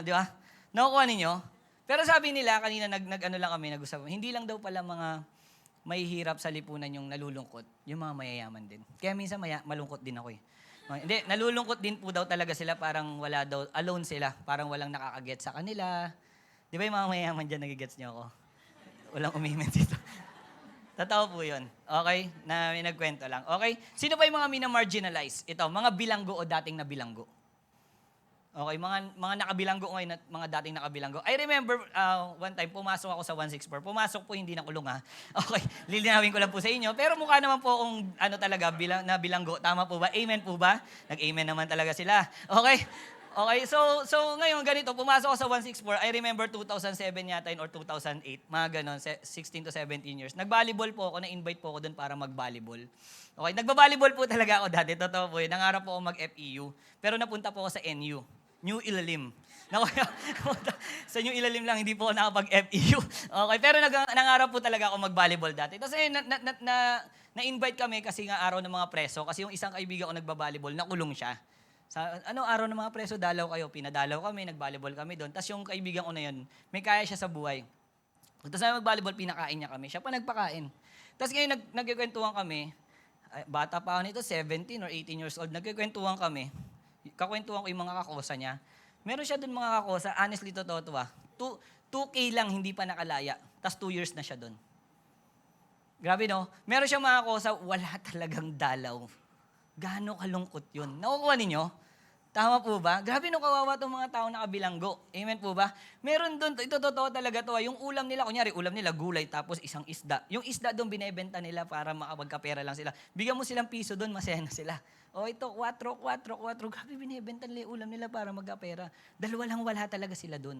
[SPEAKER 5] Di ba? Nakukuha ninyo? Pero sabi nila, kanina nag-ano lang kami, nag-usap. Hindi lang daw pala mga mahihirap sa lipunan yung nalulungkot, yung mga mayayaman din. Kaya minsan malungkot din ako eh. Hindi, nalulungkot din po daw talaga sila, parang wala daw, alone sila, parang walang nakakaget sa kanila. Di ba yung mga mayayaman dyan, nagigets niyo ako? Walang umimen dito. Totoo po yun. Okay? Na may nagkwento lang. Okay? Sino ba yung mga mina-marginalize? Ito, mga bilanggo o dating na bilanggo. Okay, mga nakabilanggo ngayon at mga dating nakabilanggo. I remember one time, pumasok ako sa 164. Pumasok po, hindi nakulong ha. Okay, lilinawin ko lang po sa inyo. Pero mukha naman po akong na bilanggo. Tama po ba? Amen po ba? Nag-amen naman talaga sila. Okay? Okay, so ngayon ganito, pumasok ako sa 164. I remember 2007 yata or 2008. Mga ganon, 16 to 17 years. Nag-volleyball po ako, na-invite po ako doon para mag-volleyball. Okay, nagba-volleyball po talaga ako dati. Totoo po yun. Nangarap po ako mag-FEU. Pero napunta po ako sa NU. New Ilalim. Sa New Ilalim lang, hindi po ako nakapag-FEU. Okay, pero nangarap po talaga ako mag-volleyball dati. Tapos na-invite kami kasi nga araw ng mga preso. Kasi yung isang kaibigan ko nagba-volleyball, nakulong siya. Sa araw ng mga preso, dalaw kayo. Pinadalaw kami, nag-volleyball kami doon. Tapos yung kaibigan ko na yun, may kaya siya sa buhay. Tapos na mag-volleyball, pinakain niya kami. Siya pa nagpakain. Tapos ngayon nagkikwentuhan kami, bata pa ako nito, 17 or 18 years old, nagkikwentuhan kami. Kakwentuhan ko yung mga kakosa niya. Meron siya dun mga kakosa, honestly, totoo to 2K lang, hindi pa nakalaya. Tapos 2 years na siya dun. Grabe no? Meron siya mga kakosa, wala talagang dalaw. Gaano kalungkot yun. Nakukuha ninyo? Tama po ba? Grabe no, kawawa itong mga tao na kabilanggo. Amen po ba? Meron doon, ito totoo talaga to. Yung ulam nila, kunyari, ulam nila gulay tapos isang isda. Yung isda doon binebenta nila para makapagkapera lang sila. Bigyan mo silang piso doon, masaya na sila. O ito, 4. Grabe binebenta nila yung ulam nila para magkapera. Dalawa lang wala talaga sila doon.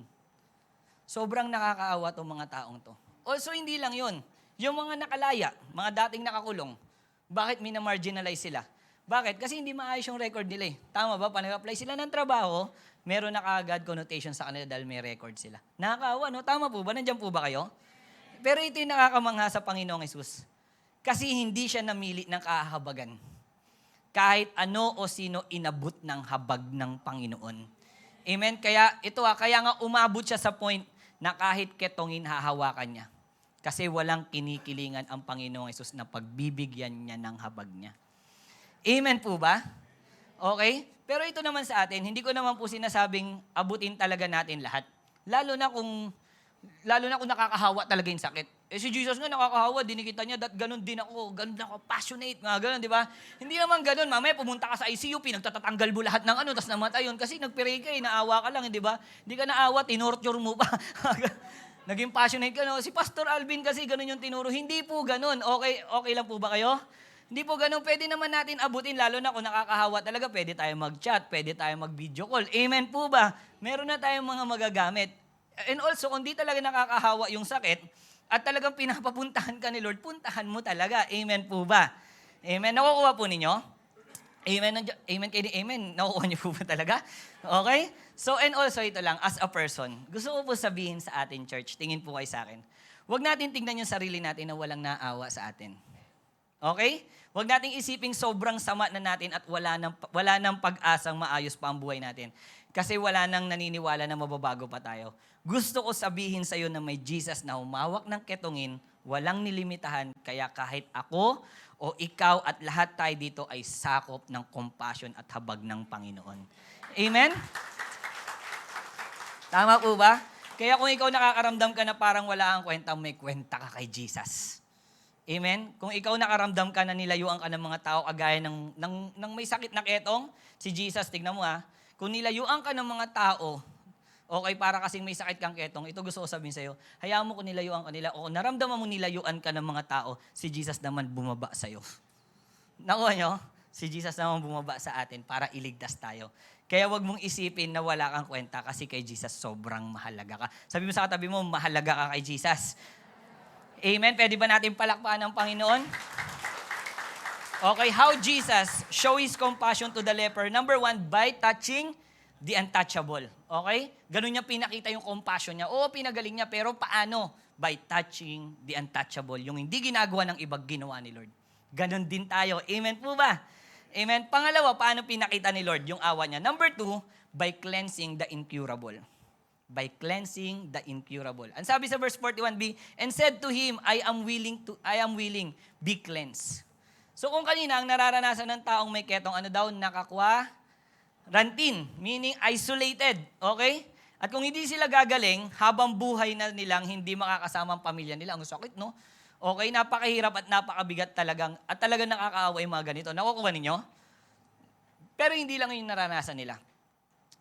[SPEAKER 5] Sobrang nakakaawa itong mga taong to. Also, hindi lang yun. Yung mga nakalaya, mga dating nakakulong, bakit minamarginalize sila? Bakit? Kasi hindi maayos yung record nila eh. Tama ba? Pag nag-apply sila ng trabaho, meron na kaagad connotation sa kanila dahil may record sila. Nakakaawa, no? Tama po ba? Nandiyan po ba kayo? Pero ito yung nakakamangha sa Panginoong Hesus. Kasi hindi siya namili ng kahabagan. Kahit ano o sino inabot ng habag ng Panginoon. Amen? Kaya kaya nga umabot siya sa point na kahit ketongin hahawakan niya. Kasi walang kinikilingan ang Panginoong Hesus na pagbibigyan niya ng habag niya. Amen po ba? Okay? Pero ito naman sa atin, hindi ko naman po sinasabing abutin talaga natin lahat. Lalo na kung nakakahawa talaga yung sakit. Eh si Jesus nga nakakahawa, dinikita niya, ganun din ako, passionate, mga ganun, di ba? Hindi naman ganun, mamaya pumunta ka sa ICU, pinagtatatanggal mo lahat ng tapos namatay yun, kasi nagpray ka naawa ka lang, di ba? Hindi ka naawa, tinorture mo pa. Naging passionate ka, no? Si Pastor Alvin kasi ganun yung tinuro. Hindi po ganun. Okay lang po ba kayo? Hindi po ganun. Pwede naman natin abutin, lalo na kung nakakahawa talaga, pwede tayo mag-chat, pwede tayo mag-video call. Amen po ba? Meron na tayong mga magagamit. And also, kung di talaga nakakahawa yung sakit, at talagang pinapapuntahan ka ni Lord, puntahan mo talaga. Amen po ba? Amen. Nakukuha po ninyo? Amen. Amen kayo. Amen. Nakukuha niyo po ba talaga? Okay? So, and also ito lang, as a person, gusto ko po sabihin sa atin, church, tingin po kayo sa akin, huwag natin tingnan yung sarili natin na walang naawa sa atin. Okay? Huwag nating isiping sobrang sama na natin at wala nang pag-asang maayos pa ang buhay natin. Kasi wala nang naniniwala na mababago pa tayo. Gusto ko sabihin sa iyo na may Jesus na humawak ng ketongin, walang nilimitahan, kaya kahit ako o ikaw at lahat tayo dito ay sakop ng compassion at habag ng Panginoon. Amen? Tama po ba? Kaya kung ikaw nakakaramdam ka na parang wala kang kwenta, may kwenta ka kay Jesus. Amen? Kung ikaw nakaramdam ka na nilayuan ka ng mga tao kagaya ng may sakit na ketong, si Jesus, tignan mo kung nilayuan ka ng mga tao, okay, para kasing may sakit kang ketong, ito gusto ko sabihin sa'yo, hayaan mo kung nilayuan ka nila, o naramdaman mo nilayuan ka ng mga tao, si Jesus naman bumaba sa'yo. Nakuha nyo? Si Jesus naman bumaba sa atin para iligtas tayo. Kaya wag mong isipin na wala kang kwenta kasi kay Jesus sobrang mahalaga ka. Sabi mo sa katabi mo, mahalaga ka kay Jesus. Amen? Pwede ba natin palakpakan ng Panginoon? Okay, how Jesus show His compassion to the leper? Number 1, by touching the untouchable. Okay? Ganun niya pinakita yung compassion niya. Oo, pinagaling niya, pero paano? By touching the untouchable. Yung hindi ginagawa ng ibang ginawa ni Lord. Ganun din tayo. Amen po ba? Amen. Pangalawa, paano pinakita ni Lord yung awa niya? Number 2, by cleansing the incurable. By cleansing the incurable. Ang sabi sa verse 41b, and said to him, I am willing, be cleansed. So kung kanina, ang nararanasan ng taong may ketong, rantin, meaning isolated. Okay? At kung hindi sila gagaling, habang buhay na nilang hindi makakasama ang pamilya nila, ang sakit, no? Okay, napakahirap at napakabigat talagang, at talagang nakakaawa yung mga ganito. Nakukuha ninyo? Pero hindi lang yung naranasan nila.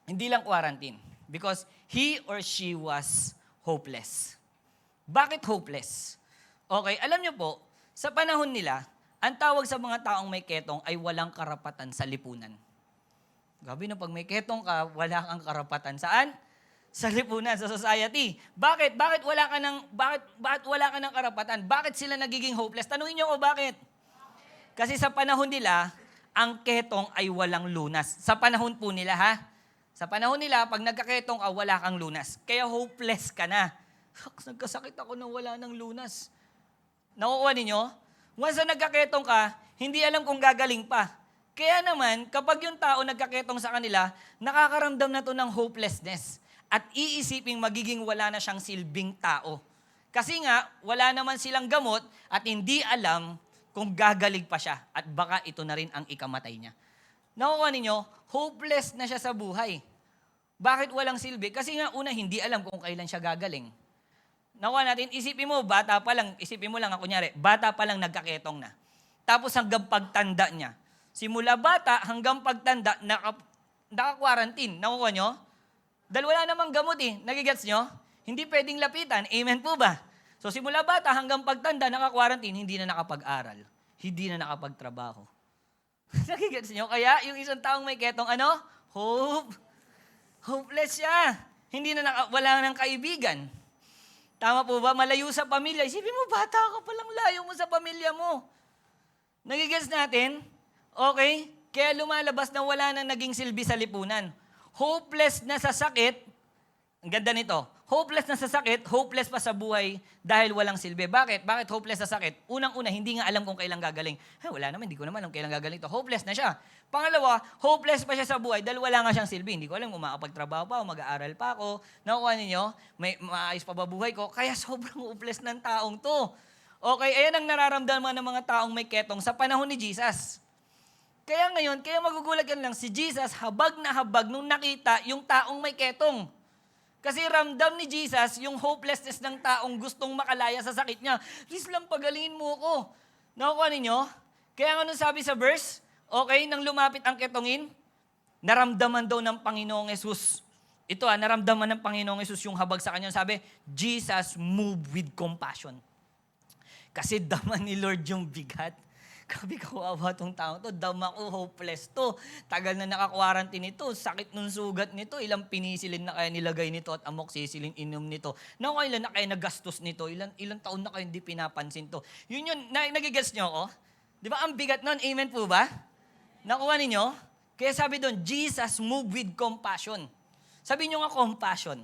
[SPEAKER 5] Hindi lang quarantine. Because he or she was hopeless. Bakit hopeless? Okay, alam niyo po, sa panahon nila, ang tawag sa mga taong may ketong ay walang karapatan sa lipunan. Gabi na pag may ketong ka, wala kang karapatan. Saan? Sa lipunan, sa society. Bakit? Bakit wala ka ng karapatan? Bakit sila nagiging hopeless? Tanungin niyo ko bakit? Kasi sa panahon nila, ang ketong ay walang lunas. Sa panahon po nila, Sa panahon nila, pag nagkaketong ka, wala kang lunas. Kaya hopeless ka na. Nagkasakit ako nang wala ng lunas. Nakukuha ninyo? Once na nagkaketong ka, hindi alam kung gagaling pa. Kaya naman, kapag yung tao nagkaketong sa kanila, nakakaramdam na to ng hopelessness. At iisiping magiging wala na siyang silbing tao. Kasi nga, wala naman silang gamot at hindi alam kung gagaling pa siya at baka ito na rin ang ikamatay niya. Nakukuha ninyo, hopeless na siya sa buhay. Bakit walang silbi? Kasi nga, una, hindi alam kung kailan siya gagaling. Nakuha natin, isipin mo, bata pa lang, isipin mo lang, kunyari, bata pa lang nagkaketong na. Tapos hanggang pagtanda niya. Simula bata hanggang pagtanda, naka-quarantine. Nakukuha nyo? Dahil wala namang gamot eh. Nagigets nyo? Hindi pwedeng lapitan. Amen po ba? So simula bata hanggang pagtanda, naka-quarantine, hindi na nakapag-aral. Hindi na nakapagtrabaho. Nagigets nyo? Kaya yung isang taong may ketong hopeless siya. Wala nang kaibigan. Tama po ba? Malayo sa pamilya. Isipin mo, bata ka palang layo mo sa pamilya mo. Nagigets natin? Okay? Kaya lumalabas na wala na naging silbi sa lipunan. Hopeless na sa sakit. Ang ganda nito. Hopeless na sa sakit, hopeless pa sa buhay dahil walang silbi. Bakit? Bakit hopeless sa sakit? Unang-una, hindi nga alam kung kailan gagaling. Wala naman, hindi ko naman alam kailan gagaling to. Hopeless na siya. Pangalawa, hopeless pa siya sa buhay dahil wala nga siyang silbi. Hindi ko alam kung makapagtrabaho pa o mag-aaral pa ako. Nakuha ninyo, may maayos pa ba buhay ko? Kaya sobrang hopeless ng taong to. Okay, ayan ang nararamdaman ng mga taong may ketong sa panahon ni Jesus. Kaya ngayon, kaya magugulat ka lang, si Jesus habag na habag nung nakita yung taong may ketong. Kasi ramdam ni Jesus yung hopelessness ng taong gustong makalaya sa sakit niya. Please lang, pagalingin mo ko. Nakukuha ninyo? Kaya nga nung sabi sa verse, okay, nang lumapit ang ketongin, naramdaman daw ng Panginoong Yesus. Ito naramdaman ng Panginoong Yesus yung habag sa kanya. Sabi, Jesus moved with compassion. Kasi dama ni Lord yung bigat. Kabi kawawa tong tao to, dama ko, hopeless to. Tagal na naka-quarantine ito, sakit nung sugat nito, ilang pinisilin na kaya nilagay nito at amoxicillin inom nito. Ilan na kaya nagastos nito, ilang taon na kaya hindi pinapansin to. Yun, nagigets nyo ako? Di ba ang bigat nun, amen po ba? Nakuha ninyo? Kaya sabi doon, Jesus moved with compassion. Sabi nyo nga compassion.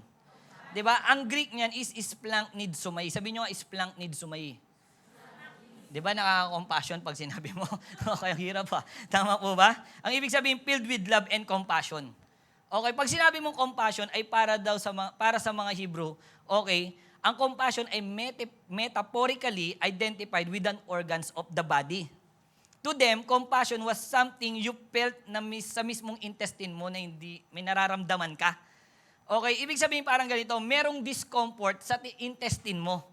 [SPEAKER 5] Di ba? Ang Greek niyan is splanchnizomai. Sabi nyo nga splanchnizomai. Di ba nakaka-compassion pag sinabi mo? Okay, hirap pa. Tama po ba? Ang ibig sabihin, filled with love and compassion. Okay, pag sinabi mong compassion ay para sa mga Hebrew, okay, ang compassion ay metaphorically identified with an organs of the body. To them, compassion was something you felt sa mismong intestine mo na hindi may nararamdaman ka. Okay, ibig sabihin parang ganito, merong discomfort sa intestine mo.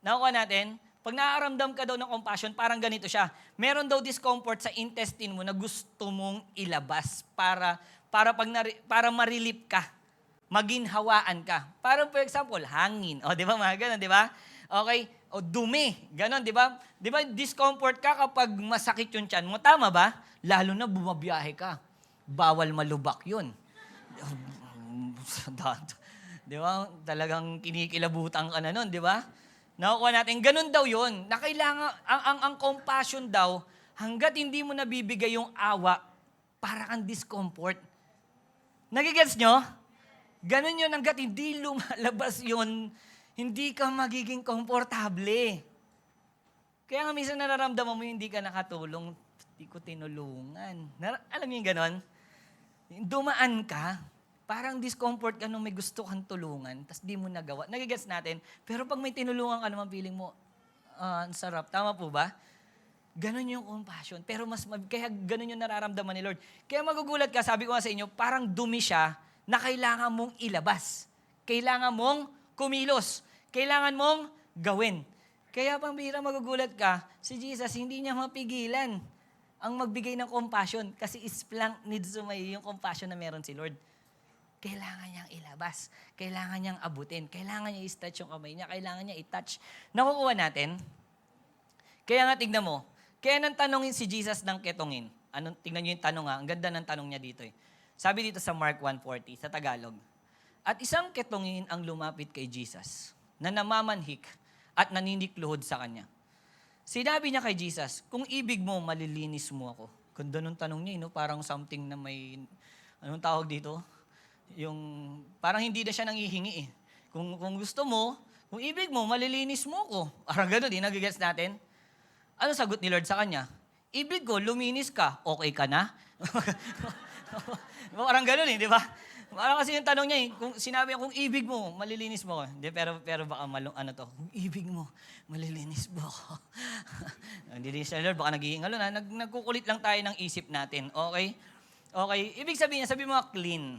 [SPEAKER 5] Nakuha natin? Pag nakaramdam ka daw ng compassion, parang ganito siya. Meron daw discomfort sa intestine mo na gusto mong ilabas para ma-relieve ka. Maginhawaan ka. Parang for example, hangin. O, di ba mga ganun, di ba? Okay. O, dumi. Ganun, di ba? Di ba discomfort ka kapag masakit yung tiyan mo? Tama ba? Lalo na bumabiyahe ka. Bawal malubak yun. Di ba? Talagang kinikilabutan ka na nun, di ba? Nakukuha natin, ganun daw yun, na kailangan, ang compassion daw, hanggat hindi mo nabibigay yung awa, para kang discomfort. Nagigets nyo? Ganun yun, hanggat hindi lumalabas yun, hindi ka magiging komportable. Kaya nga minsan nararamdaman mo hindi ka nakatulong, hindi ko tinulungan. Alam niyo yung ganun? Dumaan ka, parang discomfort ka nung may gusto kang tulungan, tas di mo nagawa. Nagigets natin, pero pag may tinulungan ka naman, feeling mo, ang sarap. Tama po ba? Ganon yung compassion. Pero kaya ganon yung nararamdaman ni Lord. Kaya magugulat ka, sabi ko nga sa inyo, parang dumi siya na kailangan mong ilabas. Kailangan mong kumilos. Kailangan mong gawin. Kaya pambira magugulat ka, si Jesus hindi niya mapigilan ang magbigay ng compassion kasi splanchnizomai yung compassion na meron si Lord. Kailangan niyang ilabas. Kailangan niyang abutin. Kailangan niya i-touch yung kamay niya. Kailangan niya i-touch. Nakukuha natin. Kaya nga tignan mo. Kaya nang tanongin si Jesus ng ketongin. Tignan niyo yung tanong nga. Ang ganda ng tanong niya dito. Sabi dito sa Mark 1:40 sa Tagalog. At isang ketongin ang lumapit kay Jesus na namamanhik at naninikluhod sa kanya. Sinabi niya kay Jesus, kung ibig mo, malilinis mo ako. Ganda nung tanong niya, no? Parang something na may, anong tawag dito? Yung parang hindi na siya nangihingi eh. Kung gusto mo, kung ibig mo, malilinis mo ko. Parang gano'n, nagigets natin. Ano sagot ni Lord sa kanya? Ibig ko, luminis ka, okay ka na? Parang gano'n di ba? Parang kasi yung tanong niya kung sinabi niya, kung ibig mo, malilinis mo. Hindi, pero baka ano to, kung ibig mo, malilinis mo ako. Hindi siya, Lord, baka nagihingalo na. Nagkukulit lang tayo ng isip natin, okay? Okay, ibig sabihin niya, sabi mo clean.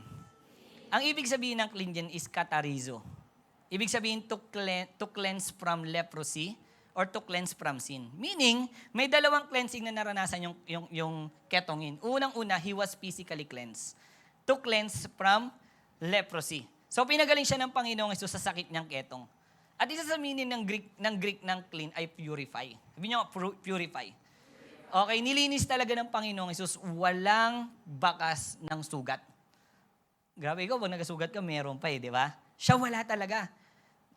[SPEAKER 5] Ang ibig sabihin ng clean dyan is katarizo. Ibig sabihin to cleanse from leprosy or to cleanse from sin. Meaning, may dalawang cleansing na naranasan yung ketongin. Unang-una, he was physically cleansed. To cleanse from leprosy. So, pinagaling siya ng Panginoong Hesus sa sakit niyang ketong. At isa sa meaning ng Greek ng clean ay purify. Sabi niyo, purify. Okay, nilinis talaga ng Panginoong Hesus. Walang bakas ng sugat. Grabe ikaw, pag nagasugat ka, meron pa di ba? Siya wala talaga.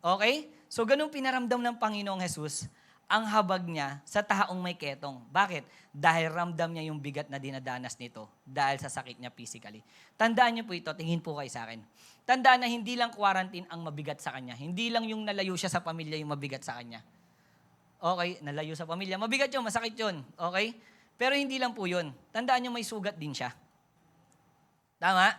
[SPEAKER 5] Okay? So, ganun pinaramdam ng Panginoong Hesus ang habag niya sa taong may ketong. Bakit? Dahil ramdam niya yung bigat na dinadanas nito dahil sa sakit niya physically. Tandaan niyo po ito, tingin po kayo sa akin. Tandaan na hindi lang quarantine ang mabigat sa kanya. Hindi lang yung nalayo siya sa pamilya yung mabigat sa kanya. Okay? Nalayo sa pamilya. Mabigat yun, masakit yun. Okay? Pero hindi lang po yun. Tandaan niyo may sugat din siya. Tama?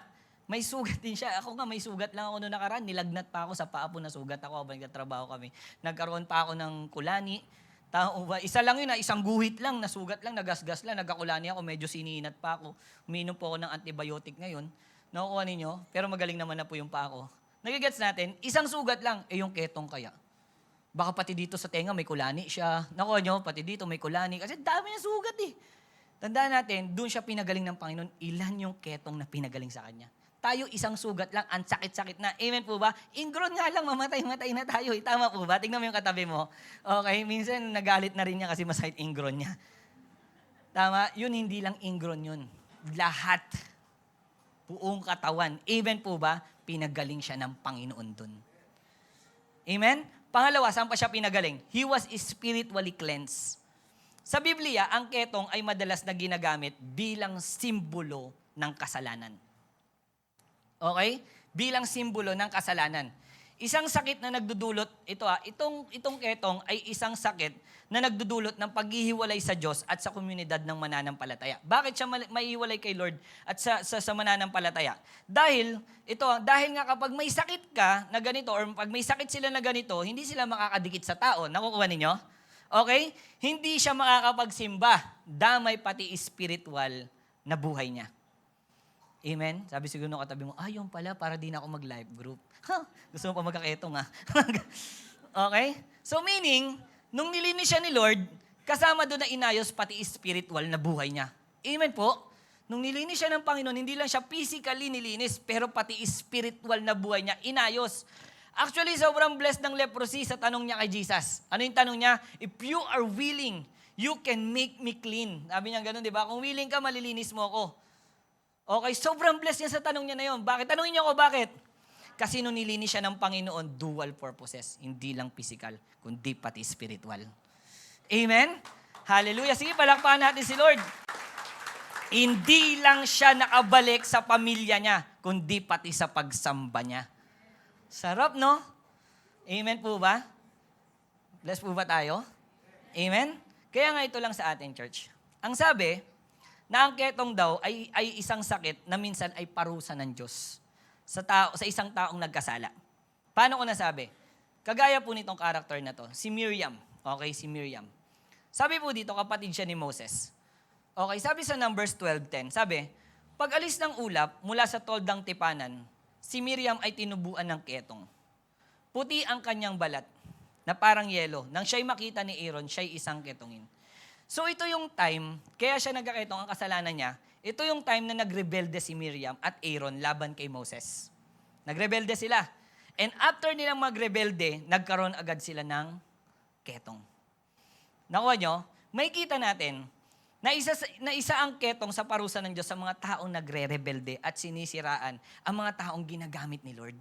[SPEAKER 5] May sugat din siya. Ako nga, may sugat lang ako noong nakaraan. Nilagnat pa ako sa paa po, nasugat ako habang nagtatrabaho kami. Nagkaroon pa ako ng kulani. Isa lang yun, isang guhit lang, nasugat lang, nagasgas lang, nagkakulani ako, medyo sininat pa ako. Umiinom po ako ng antibiotic ngayon. Nakukuha ninyo, pero magaling naman na po yung paa ko. Nagigets natin, isang sugat lang, yung ketong kaya. Baka pati dito sa tenga may kulani siya. Nakuha nyo, pati dito may kulani. Kasi dami ng sugat eh. Tandaan natin, doon siya pinagaling ng Panginoon. Ilan yung ketong na pinagaling sa kanya? Tayo isang sugat lang, ang sakit-sakit na. Amen po ba? Ingron nga lang, mamatay na tayo. Tama po ba? Tingnan mo yung katabi mo. Okay, minsan nagalit na rin niya kasi masakit ingron niya. Tama? Yun hindi lang ingron yun. Lahat. Buong katawan. Amen po ba? Pinagaling siya ng Panginoon dun. Amen? Pangalawa, saan pa siya pinagaling? He was spiritually cleansed. Sa Biblia, ang ketong ay madalas na ginagamit bilang simbolo ng kasalanan. Okay? Bilang simbolo ng kasalanan. Isang sakit na nagdudulot, itong ketong ay isang sakit na nagdudulot ng paghihiwalay sa Diyos at sa komunidad ng mananampalataya. Bakit siya maihiwalay kay Lord at sa mananampalataya? Dahil nga kapag may sakit ka na ganito or pag may sakit sila na ganito, hindi sila makakadikit sa tao. Nakukuha ninyo? Okay? Hindi siya makakapagsimba. Damay pati spiritual na buhay niya. Amen? Sabi siguro nung katabi mo, yun pala, para di na ako mag-live group. Gusto mo pa magkaketong okay? So meaning, nung nilinis siya ni Lord, kasama doon na inayos pati spiritual na buhay niya. Amen po? Nung nilinis siya ng Panginoon, hindi lang siya physically nilinis, pero pati spiritual na buhay niya inayos. Actually, sobrang blessed ng leprosy sa tanong niya kay Jesus. Ano yung tanong niya? If you are willing, you can make me clean. Sabi niya ganun, di ba? Kung willing ka, malilinis mo ako. Okay, sobrang blessed niya sa tanong niya na yun. Bakit? Tanongin niyo ako, bakit? Kasi nung nilinis siya ng Panginoon, dual purposes. Hindi lang physical, kundi pati spiritual. Amen? Hallelujah. Sige, palakpakan natin si Lord. Hindi lang siya nakabalik sa pamilya niya, kundi pati sa pagsamba niya. Sarap, no? Amen po ba? Bless po ba tayo? Amen? Kaya nga ito lang sa atin, church. Ang sabi, na ang ketong daw ay isang sakit na minsan ay parusa ng Diyos sa isang taong nagkasala. Paano ko nasabi? Kagaya po nitong character na to, si Miriam. Okay, si Miriam. Sabi po dito, kapatid siya ni Moses. Okay, sabi sa Numbers 12:10, sabi, pag alis ng ulap mula sa toldang tipanan, si Miriam ay tinubuan ng ketong. Puti ang kanyang balat, na parang yelo. Nang siya'y makita ni Aaron, siya'y isang ketongin. So ito yung time, kaya siya nagkaketong ang kasalanan niya, ito yung time na nagrebelde si Miriam at Aaron laban kay Moses. Nagrebelde sila. And after nilang magrebelde, nagkaroon agad sila ng ketong. Nakuha nyo? May kita natin na isa ang ketong sa parusa ng Diyos sa mga taong nagre-rebelde at sinisiraan ang mga taong ginagamit ni Lord.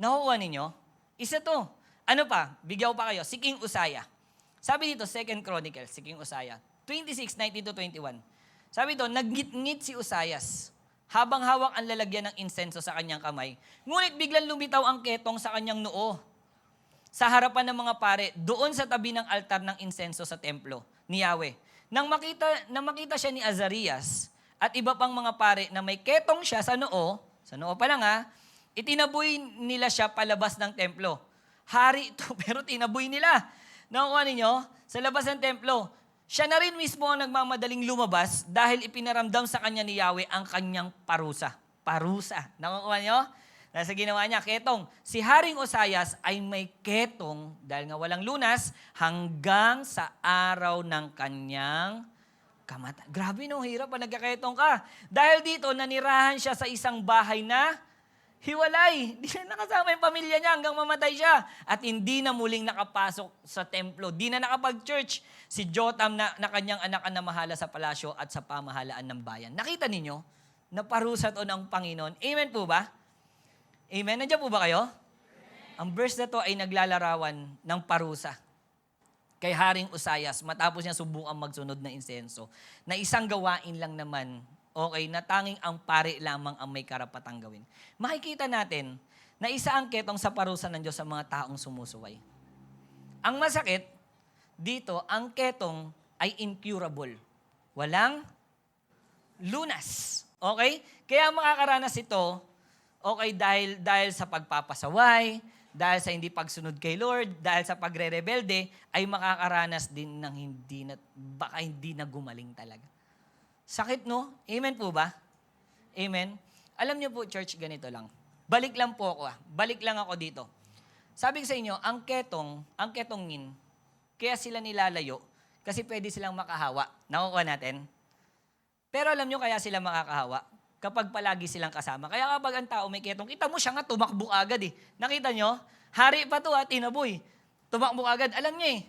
[SPEAKER 5] Nakuha ninyo? Isa to. Ano pa? Bigyaw pa kayo. Si King Uzziah. Sabi dito, 2 Chronicles, si King Uzziah, 26:19-21. Sabi dito, naggit-ngit si Uzziah habang hawak ang lalagyan ng insenso sa kanyang kamay. Ngunit biglang lumitaw ang ketong sa kanyang noo sa harapan ng mga pare doon sa tabi ng altar ng insenso sa templo ni Yahweh. Nang makita siya ni Azarias at iba pang mga pare na may ketong siya sa noo, Sa noo pa lang itinaboy nila siya palabas ng templo. Hari ito, pero tinaboy nila. Nakukuha ninyo? Sa labas ng templo, siya na rin mismo ang nagmamadaling lumabas dahil ipinaramdam sa kanya ni Yahweh ang kanyang parusa. Parusa. Nakukuha niyo? Nasa ginawa niya, ketong. Si Haring Osias ay may ketong dahil nga walang lunas hanggang sa araw ng kanyang kamatayan. Grabe no, hirap pa nagkaketong ka. Dahil dito, nanirahan siya sa isang bahay na hiwalay. Hindi na nakasama yung pamilya niya hanggang mamatay siya. At hindi na muling nakapasok sa templo. Di na nakapag-church si Jotham na kanyang anak ang namahala sa palasyo at sa pamahalaan ng bayan. Nakita ninyo? Naparusa to ng Panginoon. Amen po ba? Amen? Nandiyan po ba kayo? Ang verse na to ay naglalarawan ng parusa kay Haring Osias matapos niya subukang magsunod na insenso na isang gawain lang naman, okay, na tanging ang pari lamang ang may karapatang gawin. Makikita natin na isa ang ketong sa parusa ng Diyos sa mga taong sumusuway. Ang masakit, dito, ang ketong ay incurable. Walang lunas. Okay? Kaya makakaranas ito, okay, dahil sa pagpapasaway, dahil sa hindi pagsunod kay Lord, dahil sa pagre-rebelde, ay makakaranas din ng baka hindi na gumaling talaga. Sakit, no? Amen po ba? Amen? Alam niyo po, church, ganito lang. Balik lang po ako. Balik lang ako dito. Sabi ko sa inyo, ang ketongin, kaya sila nilalayo, kasi pwede silang makahawa. Nakukuha natin? Pero alam niyo kaya sila makakahawa? Kapag palagi silang kasama. Kaya kapag ang tao may ketong, kita mo siya nga tumakbo agad eh. Nakita nyo? Hari pa to tinaboy. Tumakbo agad. Alam niya eh.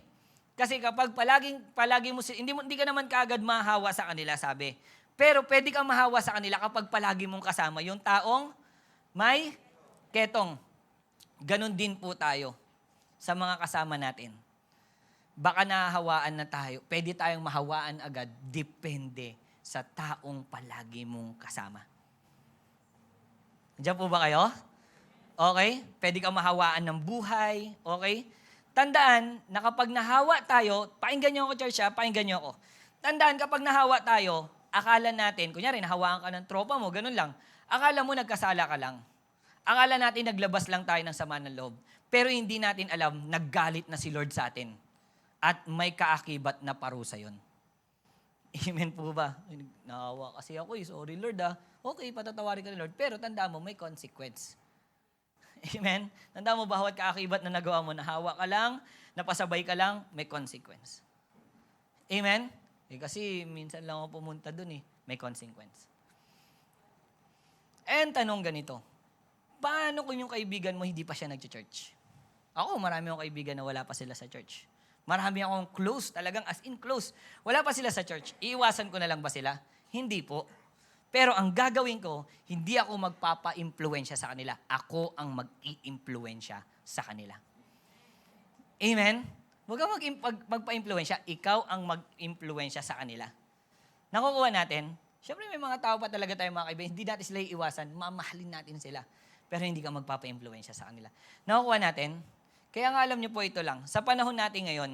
[SPEAKER 5] Kasi kapag palagi mo, hindi ka naman kaagad mahawa sa kanila, sabi. Pero pwede kang mahawa sa kanila kapag palagi mong kasama yung taong may ketong. Ganon din po tayo sa mga kasama natin. Baka nahahawaan na tayo. Pwede tayong mahawaan agad. Depende sa taong palagi mong kasama. Diyan po ba kayo? Okay? Pwede kang mahawaan ng buhay. Okay? Tandaan na kapag nahawa tayo, pakinggan niyo ako, church, pakinggan niyo ako. Tandaan, kapag nahawa tayo, akala natin, kunyari, nahawaan ka ng tropa mo, ganun lang. Akala mo nagkasala ka lang. Akala natin naglabas lang tayo ng sama ng loob. Pero hindi natin alam, naggalit na si Lord sa atin. At may kaakibat na parusa yon. Amen po ba? Naawa kasi ako sorry Lord Okay, patatawarin ka ni Lord. Pero tandaan mo, may consequence. Amen? Tandaan mo, bawat kaakibat na nagawa mo, nahawa ka lang, napasabay ka lang, may consequence. Amen? Kasi minsan lang ako pumunta dun may consequence. And tanong ganito, paano kung yung kaibigan mo hindi pa siya nag-church? Ako, marami akong kaibigan na wala pa sila sa church. Marami akong close, talagang as in close. Wala pa sila sa church. Iiwasan ko na lang ba sila? Hindi po. Pero ang gagawin ko, hindi ako magpapa-impluensya sa kanila. Ako ang mag-i-impluensya sa kanila. Amen? Huwag kang magpa-impluensya. Ikaw ang mag-impluensya sa kanila. Nakukuha natin, syempre may mga tao pa talaga tayo mga kaibigan, hindi natin sila iiwasan, mamahalin natin sila. Pero hindi ka magpapa-impluensya sa kanila. Nakukuha natin, kaya nga alam niyo po ito lang, sa panahon natin ngayon,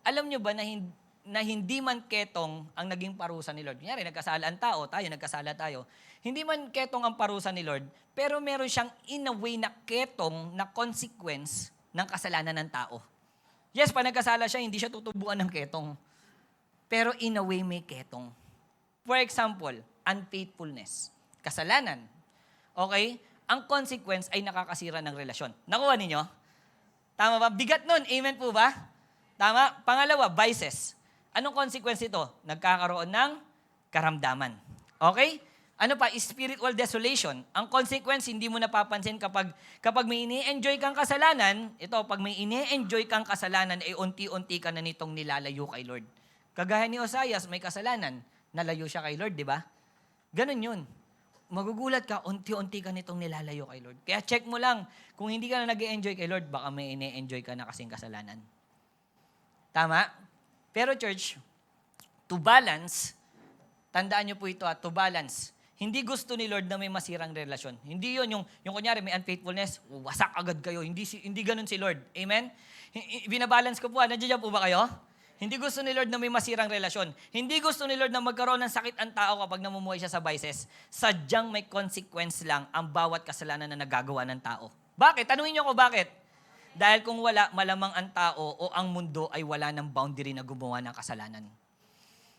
[SPEAKER 5] alam niyo ba na hindi man ketong ang naging parusa ni Lord? Kunyari, nagkasala ang tao, nagkasala tayo. Hindi man ketong ang parusa ni Lord, pero meron siyang in a way na ketong na consequence ng kasalanan ng tao. Yes, pag nagkasala siya, hindi siya tutubuan ng ketong. Pero in a way may ketong. For example, unfaithfulness. Kasalanan. Okay? Ang consequence ay nakakasira ng relasyon. Nakuha ninyo? Tama ba? Bigat nun. Amen po ba? Tama? Pangalawa, vices. Anong consequence ito? Nagkakaroon ng karamdaman. Okay? Ano pa? Spiritual desolation. Ang consequence, hindi mo napapansin kapag may ini-enjoy kang kasalanan, pag may ini-enjoy kang kasalanan, ay unti-unti ka na nitong nilalayo kay Lord. Kagaya ni Osias, may kasalanan, nalayo siya kay Lord, di ba? Ganun yun. Magugulat ka, unti-unti ka nitong nilalayo kay Lord. Kaya check mo lang, kung hindi ka na nag-enjoy kay Lord, baka may ini-enjoy ka na kasing kasalanan. Tama? Pero church, to balance, tandaan niyo po ito to balance. Hindi gusto ni Lord na may masirang relasyon. Hindi yun, yung kunyari may unfaithfulness, wasak agad kayo. Hindi ganun si Lord. Amen? Binabalance ko po, nandiyan po ba kayo? Hindi gusto ni Lord na may masirang relasyon. Hindi gusto ni Lord na magkaroon ng sakit ang tao kapag namumuhay siya sa vices. Sadyang may consequence lang ang bawat kasalanan na nagagawa ng tao. Bakit? Tanungin niyo ako bakit? Dahil kung wala, malamang ang tao o ang mundo ay wala ng boundary na gumawa ng kasalanan.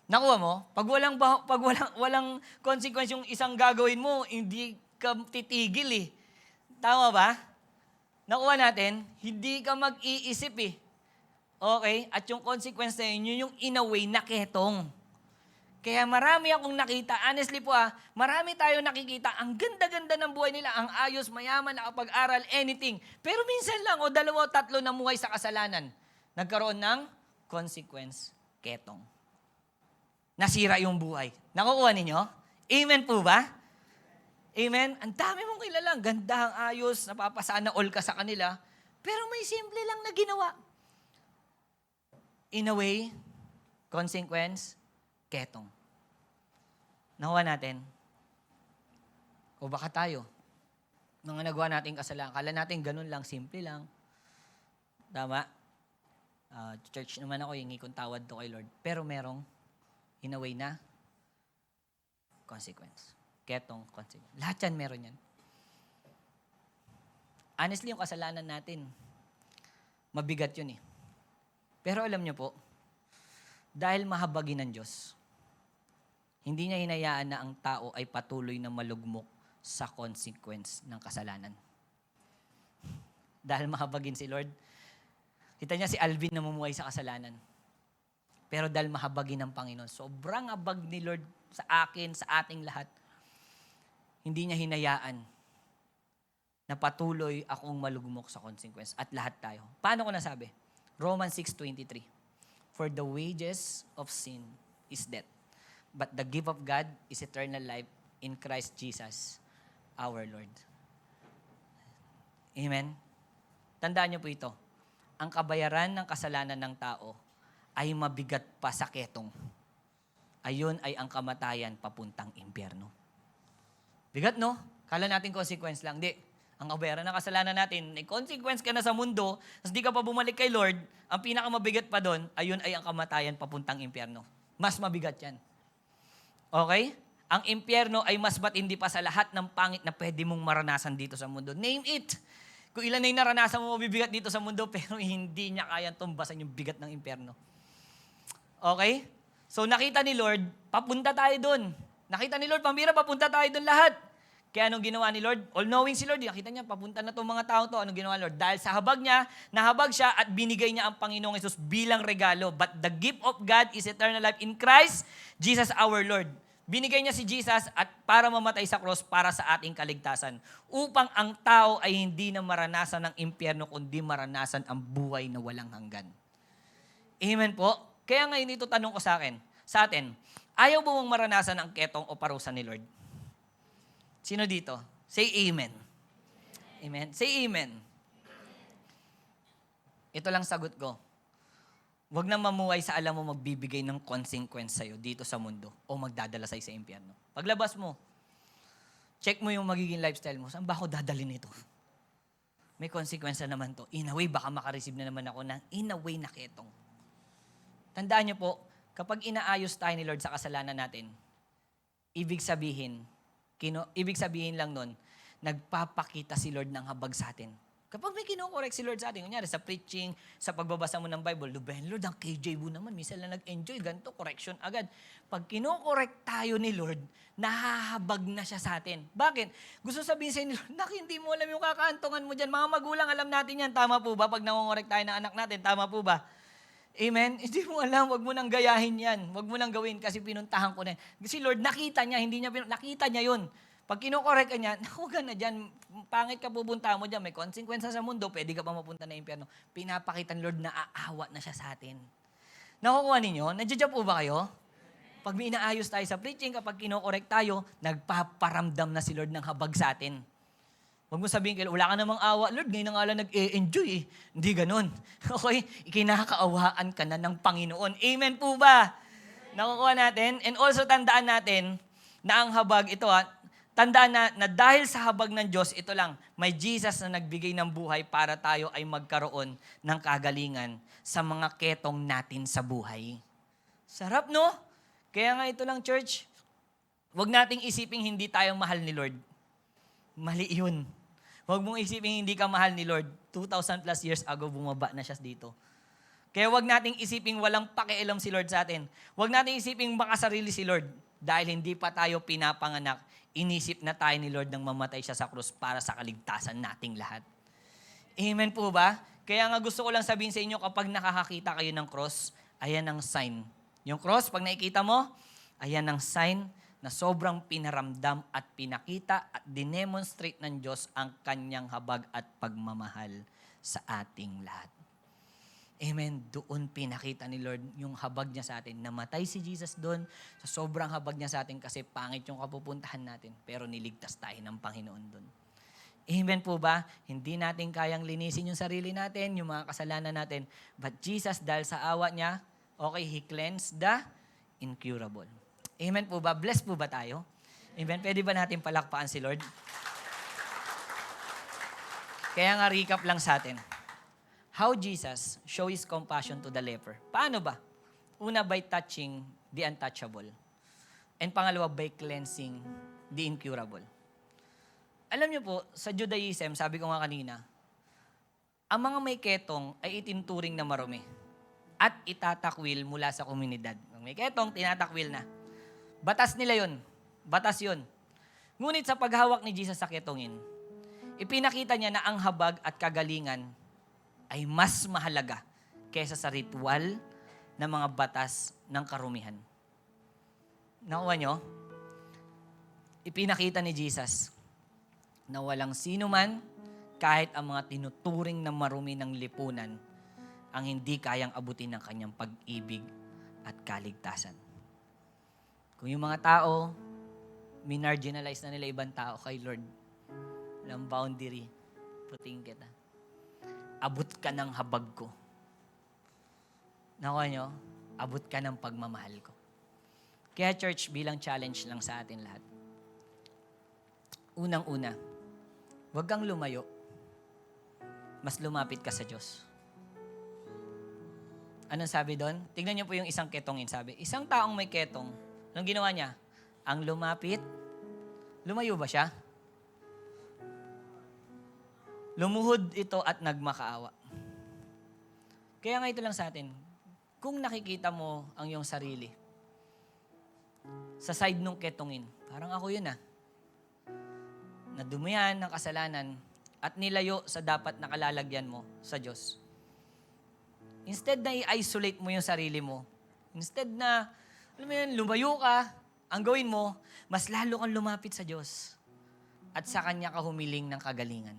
[SPEAKER 5] Nakuha mo? Pag walang consequence yung isang gagawin mo, hindi ka titigil eh. Tama ba? Nakuha natin, hindi ka mag-iisip eh. Okay? At yung consequence na yun yung in a way na ketong. Kaya marami akong nakita, honestly po marami tayo nakikita, ang ganda-ganda ng buhay nila, ang ayos, mayaman, nakapag-aral, anything. Pero minsan lang, o 2 o 3 na muhay sa kasalanan, nagkaroon ng consequence, ketong. Nasira yung buhay. Nakukuha ninyo? Amen po ba? Amen? Ang dami mong kilala, ang ganda, ang ayos, napapasana all ka sa kanila, pero may simple lang na ginawa. In a way, consequence, ketong. Nakuha natin. O baka tayo, mga nagawa natin kasalanan, kala natin ganun lang, simple lang. Tama? Church naman ako, hingi kong tawad to kay Lord. Pero merong, in a way na, consequence. Ketong, consequence. Lahat yan meron yan. Honestly, yung kasalanan natin, mabigat yun eh. Pero alam niyo po, dahil mahabagin ng Diyos, hindi niya hinayaan na ang tao ay patuloy na malugmok sa consequence ng kasalanan. Dahil mahabagin si Lord, kita niya si Alvin na namumuhay sa kasalanan. Pero dahil mahabagin ng Panginoon, sobrang habag ni Lord sa akin, sa ating lahat, hindi niya hinayaan na patuloy akong malugmok sa consequence. At lahat tayo. Paano ko nasabi? Romans 6:23. For the wages of sin is death, but the gift of God is eternal life in Christ Jesus, our Lord. Amen? Tandaan niyo po ito. Ang kabayaran ng kasalanan ng tao ay mabigat pa sa ketong. Ayun ay ang kamatayan papuntang impyerno. Bigat, no? Kala natin consequence lang. Di. Ang kabayaran ng kasalanan natin, may consequence ka na sa mundo, tapos di ka pa bumalik kay Lord, ang pinakamabigat pa doon, ayun ay ang kamatayan papuntang impyerno. Mas mabigat yan. Okay? Ang impyerno ay mas matindi pa sa lahat ng pangit na pwede mong maranasan dito sa mundo. Name it! Kung ilan na yung naranasan mo mabibigat dito sa mundo, pero hindi niya kayang tumbasan yung bigat ng impyerno. Okay? So nakita ni Lord, papunta tayo doon. Nakita ni Lord, pambira, papunta tayo doon lahat. Kaya anong ginawa ni Lord? All-knowing si Lord, nakita niya, papunta na itong mga tao to. Anong ginawa ni Lord? Dahil sa habag niya, nahabag siya at binigay niya ang Panginoong Yesus bilang regalo. But the gift of God is eternal life in Christ, Jesus our Lord. Binigay niya si Jesus at para mamatay sa cross para sa ating kaligtasan. Upang ang tao ay hindi na maranasan ng impyerno, kundi maranasan ang buhay na walang hanggan. Amen po? Kaya ngayon ito tanong ko sa atin, ayaw mo mong maranasan ang ketong o parusa ni Lord? Sino dito? Say amen. Amen. Say amen. Ito lang sagot ko. Huwag na mamuhay sa alam mo magbibigay ng consequence sa'yo dito sa mundo o magdadala sa'yo sa impyerno. Paglabas mo, check mo yung magiging lifestyle mo. Saan ba ako dadalhin ito? May consequence na naman to. In a way, baka makareceive na naman ako ng in a way na ketong. Tandaan niyo po, kapag inaayos tayo ni Lord sa kasalanan natin, ibig sabihin lang nun, nagpapakita si Lord ng habag sa atin. Kapag may kinokorek si Lord sa atin, kunyari sa preaching, sa pagbabasa mo ng Bible, Lord, ang KJ mo naman, minsan lang nag-enjoy, ganito, correction agad. Pag kinokorek tayo ni Lord, nahahabag na siya sa atin. Bakit? Gusto sabihin sa ni Lord, hindi mo alam yung kakaantungan mo dyan. Mga magulang, alam natin yan. Tama po ba? Pag nangonkorek tayo ng anak natin, tama po ba? Amen? Hindi mo alam, wag mo nang gayahin yan. Wag mo nang gawin kasi pinuntahan ko na yan. Si Lord, nakita niya, nakita niya yun. Pag kinokorek ka niya, huwag ka na dyan. Pangit ka pupunta mo dyan. May consequence sa mundo, pwede ka pa mapunta na impyerno. Pinapakita ni Lord na aawa na siya sa atin. Nakukuha ninyo? Nandiyan po ba kayo? Pag may inaayos tayo sa preaching, kapag kinokorek tayo, nagpaparamdam na si Lord ng habag sa atin. Huwag mo sabihin, wala ka namang awa. Lord, ngayon na nga lang nag-enjoy eh. Hindi ganun. Okay? Ikinakaawaan ka na ng Panginoon. Amen po ba? Nakukuha natin. And also tandaan natin na ang habag, ito tandaan na dahil sa habag ng Diyos, ito lang, may Jesus na nagbigay ng buhay para tayo ay magkaroon ng kagalingan sa mga ketong natin sa buhay. Sarap, no? Kaya nga ito lang, church, huwag nating isiping hindi tayo mahal ni Lord. Mali yun. Huwag mong isiping hindi ka mahal ni Lord. 2,000 plus years ago, bumaba na siya dito. Kaya huwag nating isiping walang pakialam si Lord sa atin. Huwag nating isiping makasarili si Lord. Dahil hindi pa tayo pinapanganak, inisip na tayo ni Lord nang mamatay siya sa krus para sa kaligtasan nating lahat. Amen po ba? Kaya nga gusto ko lang sabihin sa inyo, kapag nakakakita kayo ng cross, ayan ang sign. Yung cross, pag nakikita mo, ayan ang sign na sobrang pinaramdam at pinakita at dinemonstrate ng Diyos ang kanyang habag at pagmamahal sa ating lahat. Amen. Doon pinakita ni Lord yung habag niya sa atin. Namatay si Jesus doon sa sobrang habag niya sa atin kasi pangit yung kapupuntahan natin. Pero niligtas tayo ng Panginoon doon. Amen po ba? Hindi natin kayang linisin yung sarili natin, yung mga kasalanan natin. But Jesus, dahil sa awa niya, okay, He cleansed the incurable. Amen po ba? Blessed po ba tayo? Amen. Pwede ba natin palakpakan si Lord? Kaya nga recap lang sa atin. How Jesus show His compassion to the leper. Paano ba? Una, by touching the untouchable. And pangalawa, by cleansing the incurable. Alam niyo po, sa Judaism, sabi ko nga kanina, ang mga may ketong ay itinturing na marumi at itatakwil mula sa komunidad. Ang may ketong, tinatakwil na. Batas nila yun. Batas yun. Ngunit sa paghawak ni Jesus sa ketongin, ipinakita niya na ang habag at kagalingan ay mas mahalaga kaysa sa ritual na mga batas ng karumihan. Nakuha nyo? Ipinakita ni Jesus na walang sino man, kahit ang mga tinuturing na marumi ng lipunan, ang hindi kayang abutin ng kanyang pag-ibig at kaligtasan. Kung yung mga tao, minarginalize na nila ibang tao kay Lord, walang boundary, puting kita. Abot ka ng habag ko. Nakuha nyo? Abot ka ng pagmamahal ko. Kaya church, bilang challenge lang sa atin lahat. Unang-una, huwag kang lumayo. Mas lumapit ka sa Diyos. Anong sabi doon? Tignan niyo po yung isang ketongin. Sabi, isang taong may ketong, anong ginawa niya? Ang lumapit, lumayo ba siya? Lumuhod ito at nagmakaawa. Kaya nga ito lang sa atin, kung nakikita mo ang iyong sarili, sa side nung ketongin, parang ako yun nadumihan ng kasalanan at nilayo sa dapat nakalalagyan mo sa Diyos. Instead na i-isolate mo yung sarili mo, instead na, alam mo yun, lumayo ka, ang gawin mo, mas lalo kang lumapit sa Diyos at sa Kanya ka humiling ng kagalingan.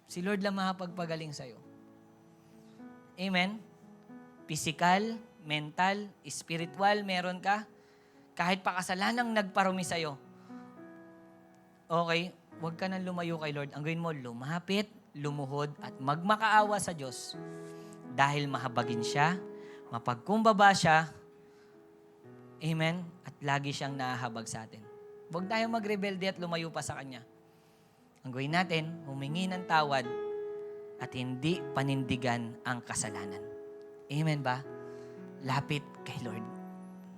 [SPEAKER 5] Si Lord lang makapagpagaling sa'yo. Amen? Physical, mental, spiritual, meron ka. Kahit pa kasalanang nagparumi sa'yo. Okay, huwag ka nang lumayo kay Lord. Ang gawin mo, lumapit, lumuhod, at magmakaawa sa Diyos. Dahil mahabagin siya, mapagkumbaba siya, amen, at lagi siyang nahahabag sa atin. Huwag tayong magrebelde at lumayo pa sa Kanya. Ang gawin natin, humingi ng tawad at hindi panindigan ang kasalanan. Amen ba? Lapit kay Lord.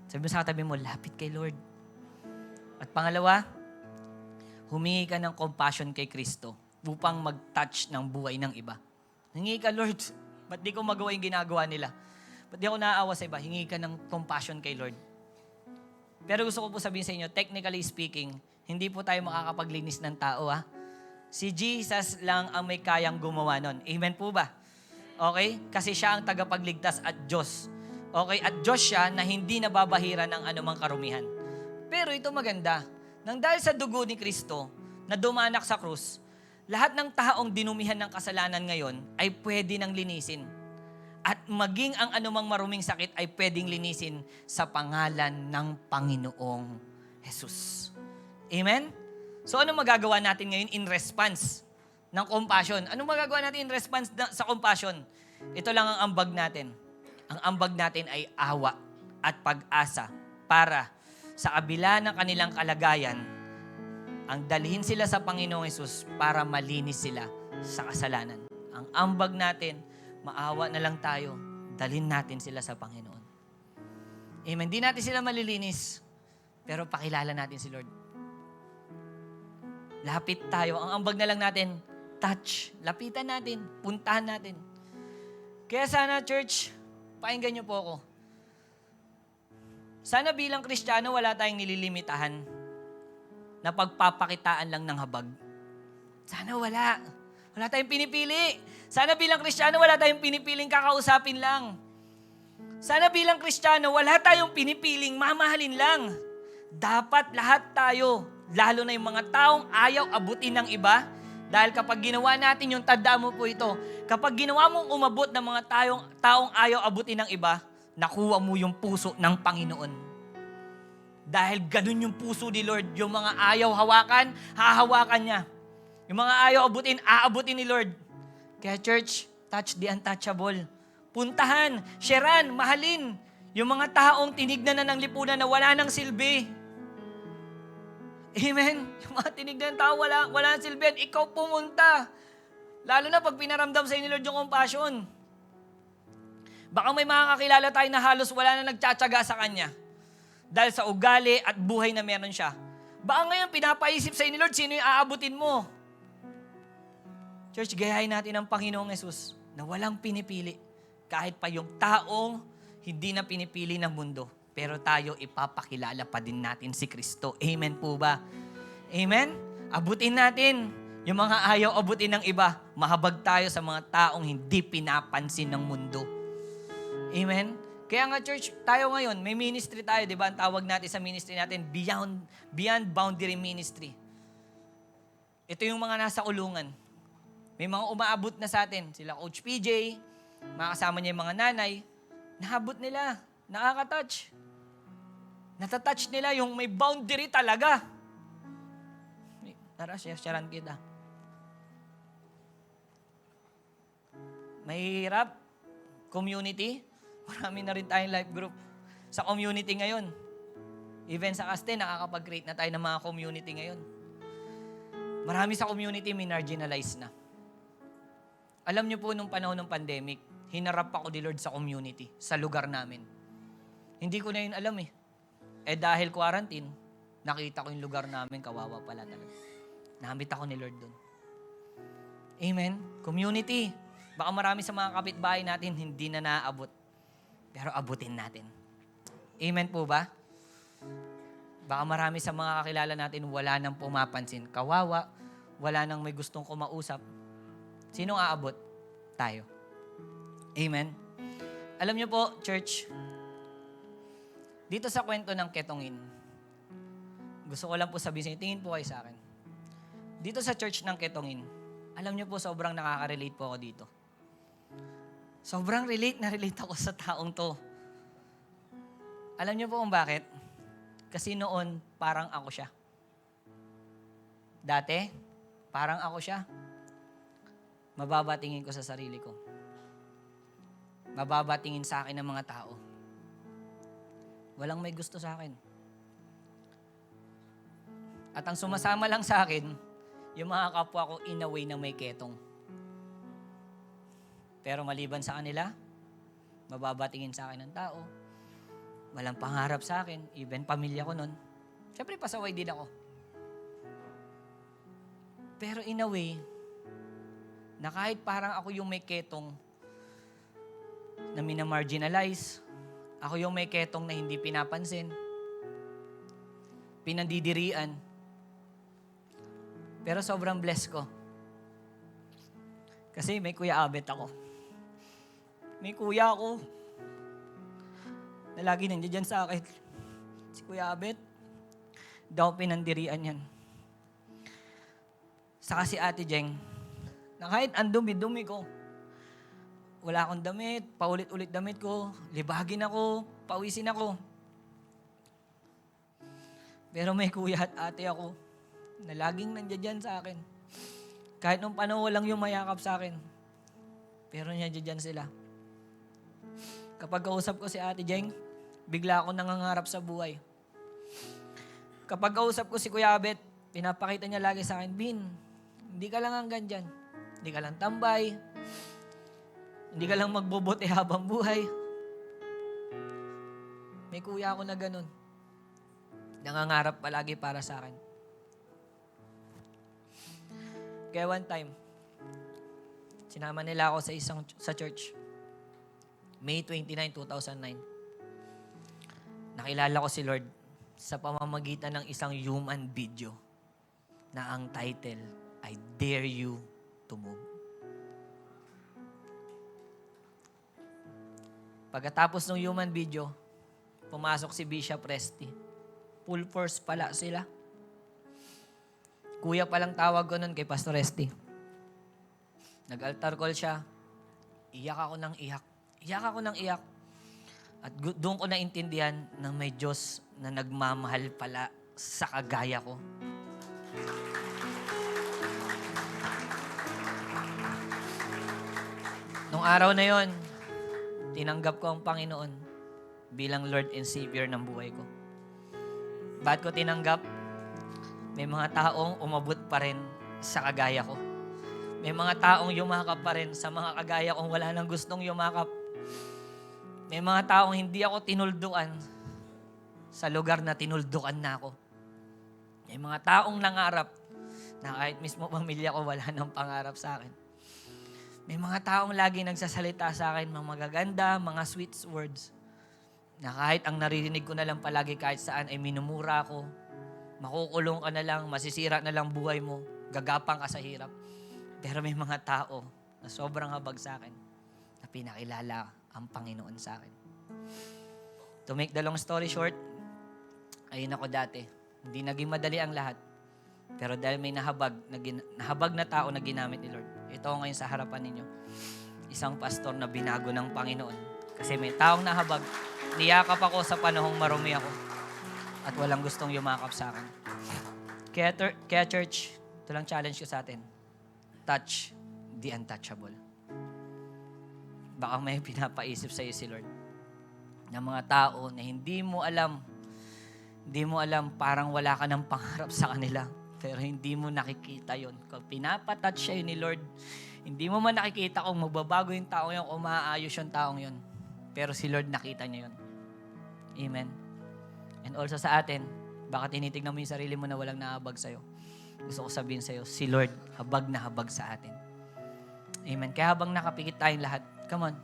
[SPEAKER 5] Sabi mo sa katabi mo, lapit kay Lord. At pangalawa, humingi ka ng compassion kay Kristo upang mag-touch ng buhay ng iba. Hingi ka, Lord, ba't di ko magawa yung ginagawa nila? Ba't di ako naaawa sa iba? Hingi ka ng compassion kay Lord. Pero gusto ko po sabihin sa inyo, technically speaking, hindi po tayo makakapaglinis ng tao, Si Jesus lang ang may kayang gumawa nun. Amen po ba? Okay? Kasi siya ang tagapagligtas at Diyos. Okay? At Diyos siya na hindi nababahira ng anumang karumihan. Pero ito maganda. Nang dahil sa dugo ni Kristo na dumanak sa krus, lahat ng taong dinumihan ng kasalanan ngayon ay pwede nang linisin. At maging ang anumang maruming sakit ay pwedeng linisin sa pangalan ng Panginoong Jesus. Amen? So ano magagawa natin ngayon in response ng compassion? Anong magagawa natin in response sa compassion? Ito lang ang ambag natin. Ang ambag natin ay awa at pag-asa para sa kabila ng kanilang kalagayan, ang dalhin sila sa Panginoong Hesus para malinis sila sa kasalanan. Ang ambag natin, maawa na lang tayo, dalhin natin sila sa Panginoon. Amen. Di natin sila malilinis, pero pakilala natin si Lord. Lapit tayo. Ang ambag na lang natin, touch. Lapitan natin. Puntahan natin. Kaya sana, church, pakinggan niyo po ako. Sana bilang Kristiyano, wala tayong nililimitahan na pagpapakitaan lang ng habag. Sana wala. Wala tayong pinipili. Sana bilang Kristiyano, wala tayong pinipiling kakausapin lang. Sana bilang Kristiyano, wala tayong pinipiling mamahalin lang. Dapat lahat tayo, lalo na yung mga taong ayaw abutin ng iba, dahil kapag ginawa natin yung, tandaan mo po ito, kapag ginawa mong umabot ng mga taong ayaw abutin ng iba, nakuha mo yung puso ng Panginoon. Dahil ganun yung puso ni Lord. Yung mga ayaw hawakan, hahawakan niya. Yung mga ayaw abutin, aabutin ni Lord. Kaya church, touch the untouchable. Puntahan, sharean, mahalin. Yung mga taong tinignan na ng lipunan na wala nang silbi. Amen? Yung mga tinignan ng tao, wala nang silbi. Ikaw pumunta. Lalo na pag pinaramdam sa inyo, Lord, yung compassion. Baka may mga kakilala tayo na halos wala na nagtsatsaga sa Kanya. Dahil sa ugali at buhay na meron siya. Baka ngayon pinapaisip sa inyo, Lord, sino yung aabutin mo? Church, gayahin natin ang Panginoong Hesus na walang pinipili. Kahit pa yung taong hindi na pinipili ng mundo. Pero tayo ipapakilala pa din natin si Kristo. Amen po ba? Amen? Abutin natin yung mga ayaw abutin ng iba. Mahabag tayo sa mga taong hindi pinapansin ng mundo. Amen? Kaya nga church, tayo ngayon, may ministry tayo, di ba? Ang tawag natin sa ministry natin, beyond boundary ministry. Ito yung mga nasa kulungan. May mga umaabot na sa atin. Sila Coach PJ, mga kasama niya yung mga nanay. Nahabot nila. Nakaka-touch. Natatouch nila yung may boundary talaga. Tara, sharean kita. Mahirap. Community. Marami na rin tayong life group sa community ngayon. Even sa Caste, nakakapag-create na tayo ng mga community ngayon. Marami sa community may marginalized na. Alam niyo po, nung panahon ng pandemic, hinarap ako ni Lord sa community, sa lugar namin. Hindi ko na yun alam eh. Dahil quarantine, nakita ko yung lugar namin, kawawa pala talaga. Namit ako ni Lord dun. Amen? Community. Baka marami sa mga kapitbahay natin hindi na naaabot. Pero abutin natin. Amen po ba? Baka marami sa mga kakilala natin wala nang pumapansin. Kawawa, wala nang may gustong kumausap. Sinong aabot? Tayo. Amen? Alam niyo po, church, dito sa kwento ng Ketongin, gusto ko lang po sabihin, tingin po kayo sa akin. Dito sa church ng Ketongin, alam niyo po, sobrang nakaka-relate po ako dito. Sobrang relate ako sa taong to. Alam niyo po kung bakit? Kasi noon, parang ako siya. Dati, parang ako siya. Mababa tingin ko sa sarili ko. Mababa tingin sa akin ng mga tao. Walang may gusto sa akin. At ang sumasama lang sa akin, yung mga kapwa ko in a way na may ketong. Pero maliban sa kanila, mababa tingin sa akin ng tao. Walang pangarap sa akin, even pamilya ko nun. Siyempre, pasaway din ako. Pero in a way, na kahit parang ako yung may ketong na minamarginalize, ako yung may ketong na hindi pinapansin, pinandidirian, pero sobrang blessed ko. Kasi may Kuya Abet ako. May kuya ako na lagi nandiyan sa akin. Si Kuya Abet, daw pinandirian yan. Saka si Ate Jeng, na kahit ang dumi-dumi ko, wala akong damit, paulit-ulit damit ko, libagin ako, pawisin ako. Pero may kuya at ate ako na laging nandiyan sa akin. Kahit nung panahon walang yung mayakap sa akin, pero nandiyan sila. Kapag kausap ko si Ate Jeng, bigla ako nangangarap sa buhay. Kapag kausap ko si Kuya Abet, pinapakita niya lagi sa akin, Bin, hindi ka lang hanggang dyan. Hindi ka lang tambay. Hindi ka lang magbobote habang buhay. May kuya ako na ganun. Nangangarap palagi para sa akin. Kaya one time, sinama nila ako sa church. May 29, 2009. Nakilala ko si Lord sa pamamagitan ng isang human video na ang title ay Dare You to Move. Pagkatapos ng human video, pumasok si Bishop Resty. Full force pala sila. Kuya palang tawag ko nun kay Pastor Resty. Nag-altar call siya. Iyak ako ng iyak. Iyak ako ng iyak. At doon ko naintindihan na may Diyos na nagmamahal pala sa kagaya ko. Nung araw na yon, tinanggap ko ang Panginoon bilang Lord and Savior ng buhay ko. Ba't ko tinanggap? May mga taong umabot pa rin sa kagaya ko. May mga taong yumakap pa rin sa mga kagaya kong wala nang gustong yumakap. May mga taong hindi ako tinuldukan sa lugar na tinuldukan na ako. May mga taong nangarap na kahit mismo pamilya ko wala nang pangarap sa akin. May mga taong lagi nagsasalita sa akin, mga magaganda, mga sweet words, na kahit ang naririnig ko na lang palagi kahit saan ay minumura ko, makukulong ka na lang, masisira na lang buhay mo, gagapang ka sa hirap. Pero may mga tao na sobrang habag sa akin na pinakilala ang Panginoon sa akin. To make the long story short, ayun ako dati. Hindi naging madali ang lahat. Pero dahil may nahabag na tao na ginamit ni Lord, ito ako ngayon sa harapan ninyo. Isang pastor na binago ng Panginoon. Kasi may taong nahabag, niyakap ako sa panahong marumi ako at walang gustong yumakap sa akin. Kaya church, ito lang challenge ko sa atin. Touch the untouchable. Baka may pinapaisip sa iyo si Lord na mga tao na hindi mo alam, parang wala ka ng pangarap sa kanila. Pero hindi mo nakikita yon. Kung pinapatouch siya ni Lord, hindi mo man nakikita kung magbabago yung taong yun, kung maaayos yung taong yun. Pero si Lord nakita niya yun. Amen. And also sa atin, baka tinitignan mo yung sarili mo na walang nahabag sa'yo. Gusto ko sabihin sa'yo, si Lord habag na habag sa atin. Amen. Kaya habang nakapikit tayong lahat, come on.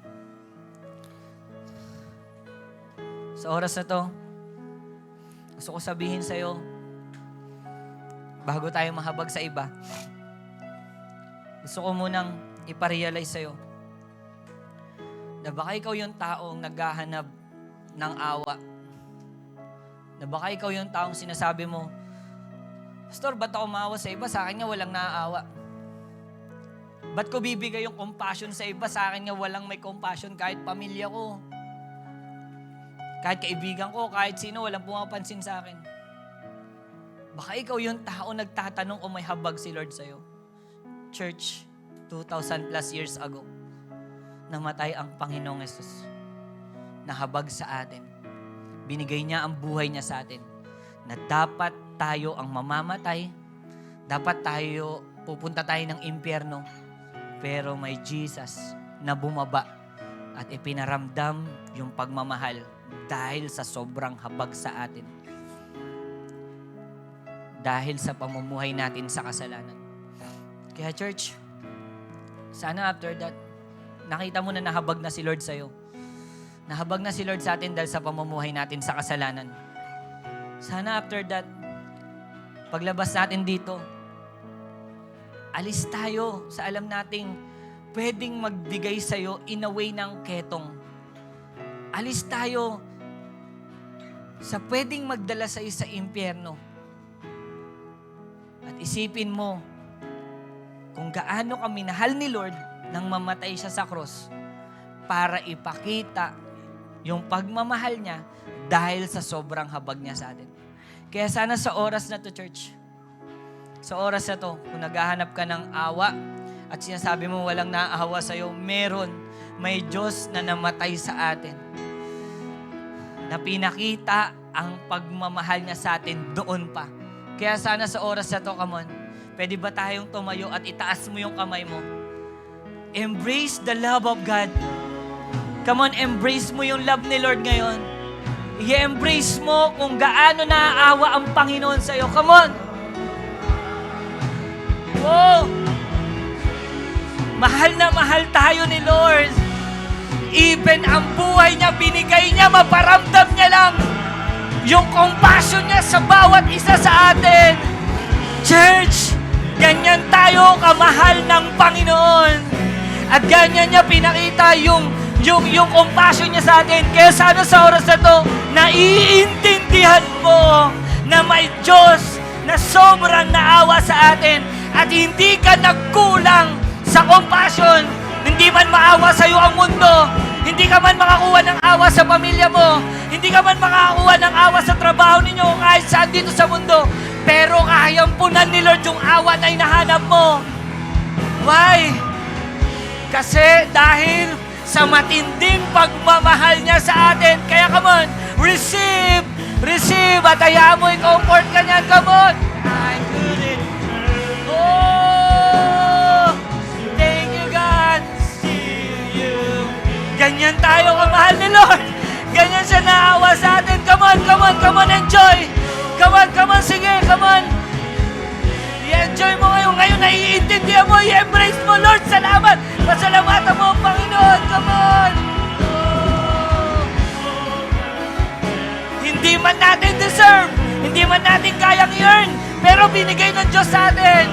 [SPEAKER 5] Sa oras na to, gusto ko sabihin sa'yo, bago tayo mahabag sa iba, gusto ko munang iparealize sa'yo na baka ikaw yung taong naghahanap ng awa. Na baka ikaw yung taong sinasabi mo, Pastor, ba't ako maawa sa iba? Sa akin nga walang naaawa. Ba't ko bibigay yung compassion sa iba? Sa akin nga walang may compassion kahit pamilya ko. Kahit kaibigan ko, kahit sino, walang pumapansin sa akin. Baka ikaw yung tao nagtatanong kung may habag si Lord sa'yo. Church, 2,000 plus years ago, namatay ang Panginoong Jesus. Nahabag sa atin. Binigay niya ang buhay niya sa atin. Na dapat tayo ang mamamatay. Dapat tayo, pupunta tayo ng impyerno. Pero may Jesus na bumaba at ipinaramdam yung pagmamahal dahil sa sobrang habag sa atin. Dahil sa pamumuhay natin sa kasalanan. Kaya church, sana after that, nakita mo na nahabag na si Lord sa'yo. Nahabag na si Lord sa atin dahil sa pamumuhay natin sa kasalanan. Sana after that, paglabas natin dito, alis tayo sa alam nating pwedeng magbigay sa'yo in a way ng ketong. Alis tayo sa pwedeng magdala sa'yo sa impyerno. At isipin mo kung gaano ka minahal ni Lord nang mamatay siya sa cross para ipakita yung pagmamahal niya dahil sa sobrang habag niya sa atin. Kaya sana sa oras na to, church, sa oras na to, kung naghahanap ka ng awa at sinasabi mo walang naaawa sa'yo, may Diyos na namatay sa atin. Na pinakita ang pagmamahal niya sa atin doon pa. Kaya sana sa oras na to, come on, pwede ba tayong tumayo at itaas mo yung kamay mo? Embrace the love of God. Come on, embrace mo yung love ni Lord ngayon. I-embrace mo kung gaano naaawa ang Panginoon sa'yo. Come on! Oh! Mahal na mahal tayo ni Lord. Even ang buhay niya, binigay niya, maparamdam niya lang yung compassion niya sa bawat isa sa atin. Church, ganyan tayo kamahal ng Panginoon. At ganyan niya pinakita yung compassion niya sa atin. Kaya sana sa oras na to, naiintindihan mo na may Diyos na sobrang naawa sa atin at hindi ka nagkulang sa compassion. Hindi man maawa sa iyo ang mundo, hindi ka man makakuha ng awa sa pamilya mo, hindi ka man makakuha ng awa sa trabaho ninyo kahit saan dito sa mundo, pero kayang punan ni Lord yung awa na hinahanap mo. Why? Kasi dahil sa matinding pagmamahal niya sa atin. Kaya come on, receive! Receive! At hayaan mo, i-comfort ka niyan. Come on! I couldn't. Oh! Thank you, God. See you. Ganyan tayo kamahal ni Lord. Ganyan siya naawa sa atin. Come on, come on, come on, enjoy. Come on, sige, come on. I-enjoy mo ngayon. Ngayon, naiintindihan mo, i-embrace mo, Lord. Salamat. Pasalamatan mo ang Panginoon. Come on. Oh. Hindi man natin deserve. Hindi man natin kayang i-earn. Pero binigay ng Diyos sa atin.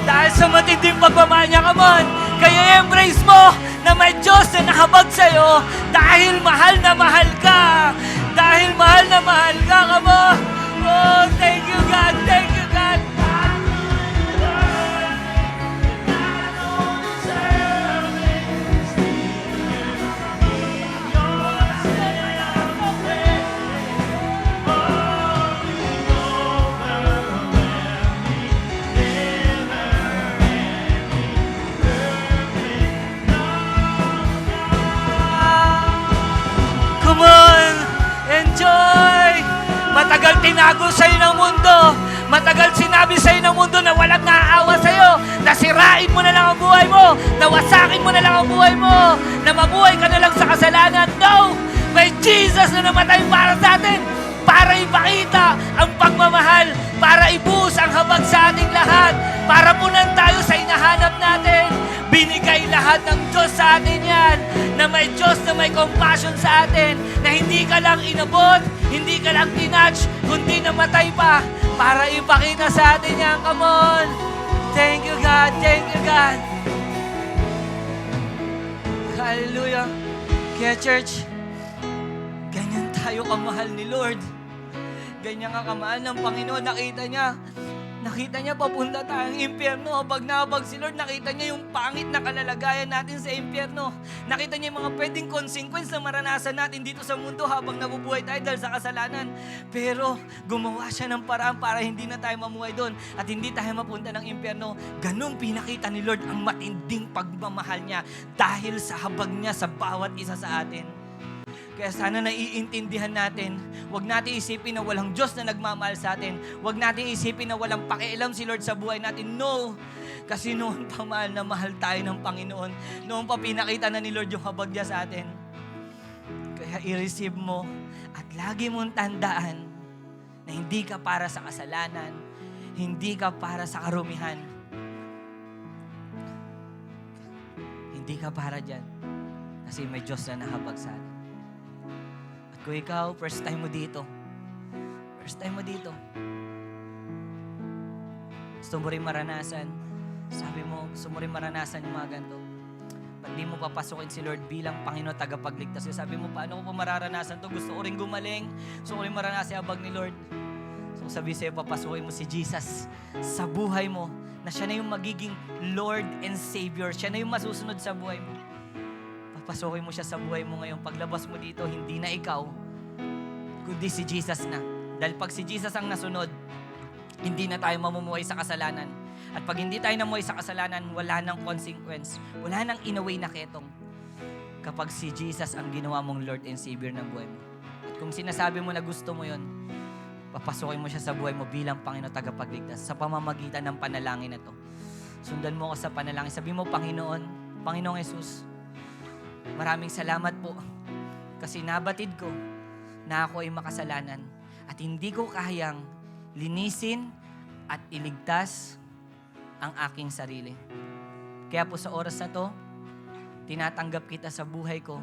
[SPEAKER 5] Dahil sa matinding pagmamahal niya, come on. Kaya embrace mo na may Diyos na nahabag sa'yo dahil mahal na mahal ka. Dahil mahal na mahal ka, come on. Oh, thank you, God. Thank you, God. Come on! Enjoy! Matagal tinago sa'yo ng mundo. Matagal sinabi sa'yo ng mundo na walang naaawa sa'yo. Nasirain mo na lang ang buhay mo. Nawasakin mo na lang ang buhay mo. Na mabuhay ka na lang sa kasalanan. No! May Jesus na namatay para sa atin. Para ipakita ang pagmamahal. Para ibuhos ang habag sa ating lahat. Para punan tayo sa hinahanap natin. Binigay lahat ng Diyos sa atin yan. Na may Diyos na may compassion sa atin. Na hindi ka lang inabot, hindi ka lang tinouch, kundi namatay pa para ipakita sa atin yan. Come on! Thank you, God. Thank you, God. Hallelujah. Kaya church, ganyan tayo kamahal ni Lord. Ganyan ka kamahal ng Panginoon. Nakita niya papunta tayong impyerno. Pag nabag si Lord, nakita niya yung pangit na kalalagayan natin sa impyerno. Nakita niya yung mga pwedeng consequence na maranasan natin dito sa mundo habang nabubuhay tayo dahil sa kasalanan. Pero gumawa siya ng paraan para hindi na tayo mamuhay doon at hindi tayo mapunta ng impyerno. Ganun pinakita ni Lord ang matinding pagmamahal niya dahil sa habag niya sa bawat isa sa atin. Kaya sana naiintindihan natin, huwag natin isipin na walang Diyos na nagmamahal sa atin. Huwag natin isipin na walang pakialam si Lord sa buhay natin. No! Kasi noon pa mahal na mahal tayo ng Panginoon. Noon pa pinakita na ni Lord yung habag niya sa atin. Kaya i-receive mo at lagi mong tandaan na hindi ka para sa kasalanan, hindi ka para sa karumihan. Hindi ka para dyan. Kasi may Diyos na nahabag sa atin. Kung ikaw, first time mo dito. Gusto mo rin maranasan. Sabi mo, gusto mo rin maranasan yung mga ganito. Ba't di mo papasukin si Lord bilang Panginoon tagapagligtas? Sabi mo, paano ko pa mararanasan to? Gusto ko rin gumaling. Gusto ko rin maranasan yung habag ni Lord. So sabi sa'yo, papasukin mo si Jesus sa buhay mo na siya na yung magiging Lord and Savior. Siya na yung masusunod sa buhay mo. Pasukin mo siya sa buhay mo ngayon. Paglabas mo dito, hindi na ikaw, kundi si Jesus na. Dahil pag si Jesus ang nasunod, hindi na tayo mamumuhay sa kasalanan. At pag hindi tayo namuhay sa kasalanan, wala nang consequence. Wala nang inaway na ketong. Kapag si Jesus ang ginawa mong Lord and Savior ng buhay mo. At kung sinasabi mo na gusto mo yon, papasukin mo siya sa buhay mo bilang Panginoon tagapagligtas sa pamamagitan ng panalangin na to. Sundan mo ako sa panalangin. Sabi mo, Panginoong Jesus, maraming salamat po kasi nabatid ko na ako ay makasalanan at hindi ko kayang linisin at iligtas ang aking sarili. Kaya po sa oras na to, tinatanggap kita sa buhay ko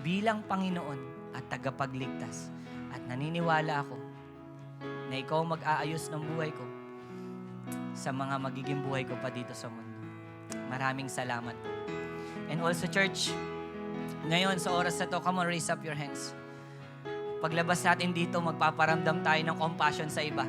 [SPEAKER 5] bilang Panginoon at tagapagligtas. At naniniwala ako na ikaw mag-aayos ng buhay ko sa mga magiging buhay ko pa dito sa mundo. Maraming salamat. And also church, ngayon sa oras na to, come on, raise up your hands. Paglabas natin dito, magpaparamdam tayo ng compassion sa iba.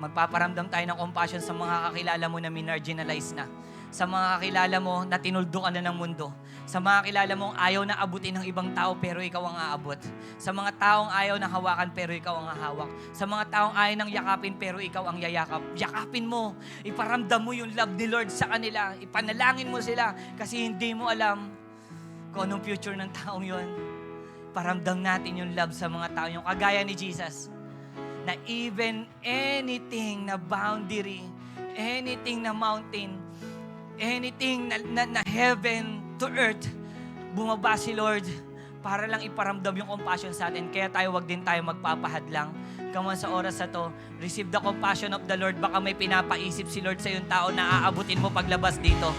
[SPEAKER 5] Magpaparamdam tayo ng compassion sa mga kakilala mo na minarginalize na. Sa mga kakilala mo na tinuldo ka na ng mundo. Sa mga kakilala mong ayaw na abutin ng ibang tao pero ikaw ang aabot. Sa mga taong ayaw na hawakan pero ikaw ang hahawak. Sa mga taong ayaw nang yakapin pero ikaw ang yayakap. Yakapin mo. Iparamdam mo yung love ni Lord sa kanila. Ipanalangin mo sila kasi hindi mo alam kung anong future ng taong yon. Paramdam natin yung love sa mga tao yung kagaya ni Jesus. Na even anything na boundary, anything na mountain, anything na heaven to earth, bumaba si Lord para lang iparamdam yung compassion sa atin. Kaya tayo wag din tayo magpapahadlang. Come on, sa oras na to, receive the compassion of the Lord. Baka may pinapaisip si Lord sa yung tao na aabutin mo paglabas dito.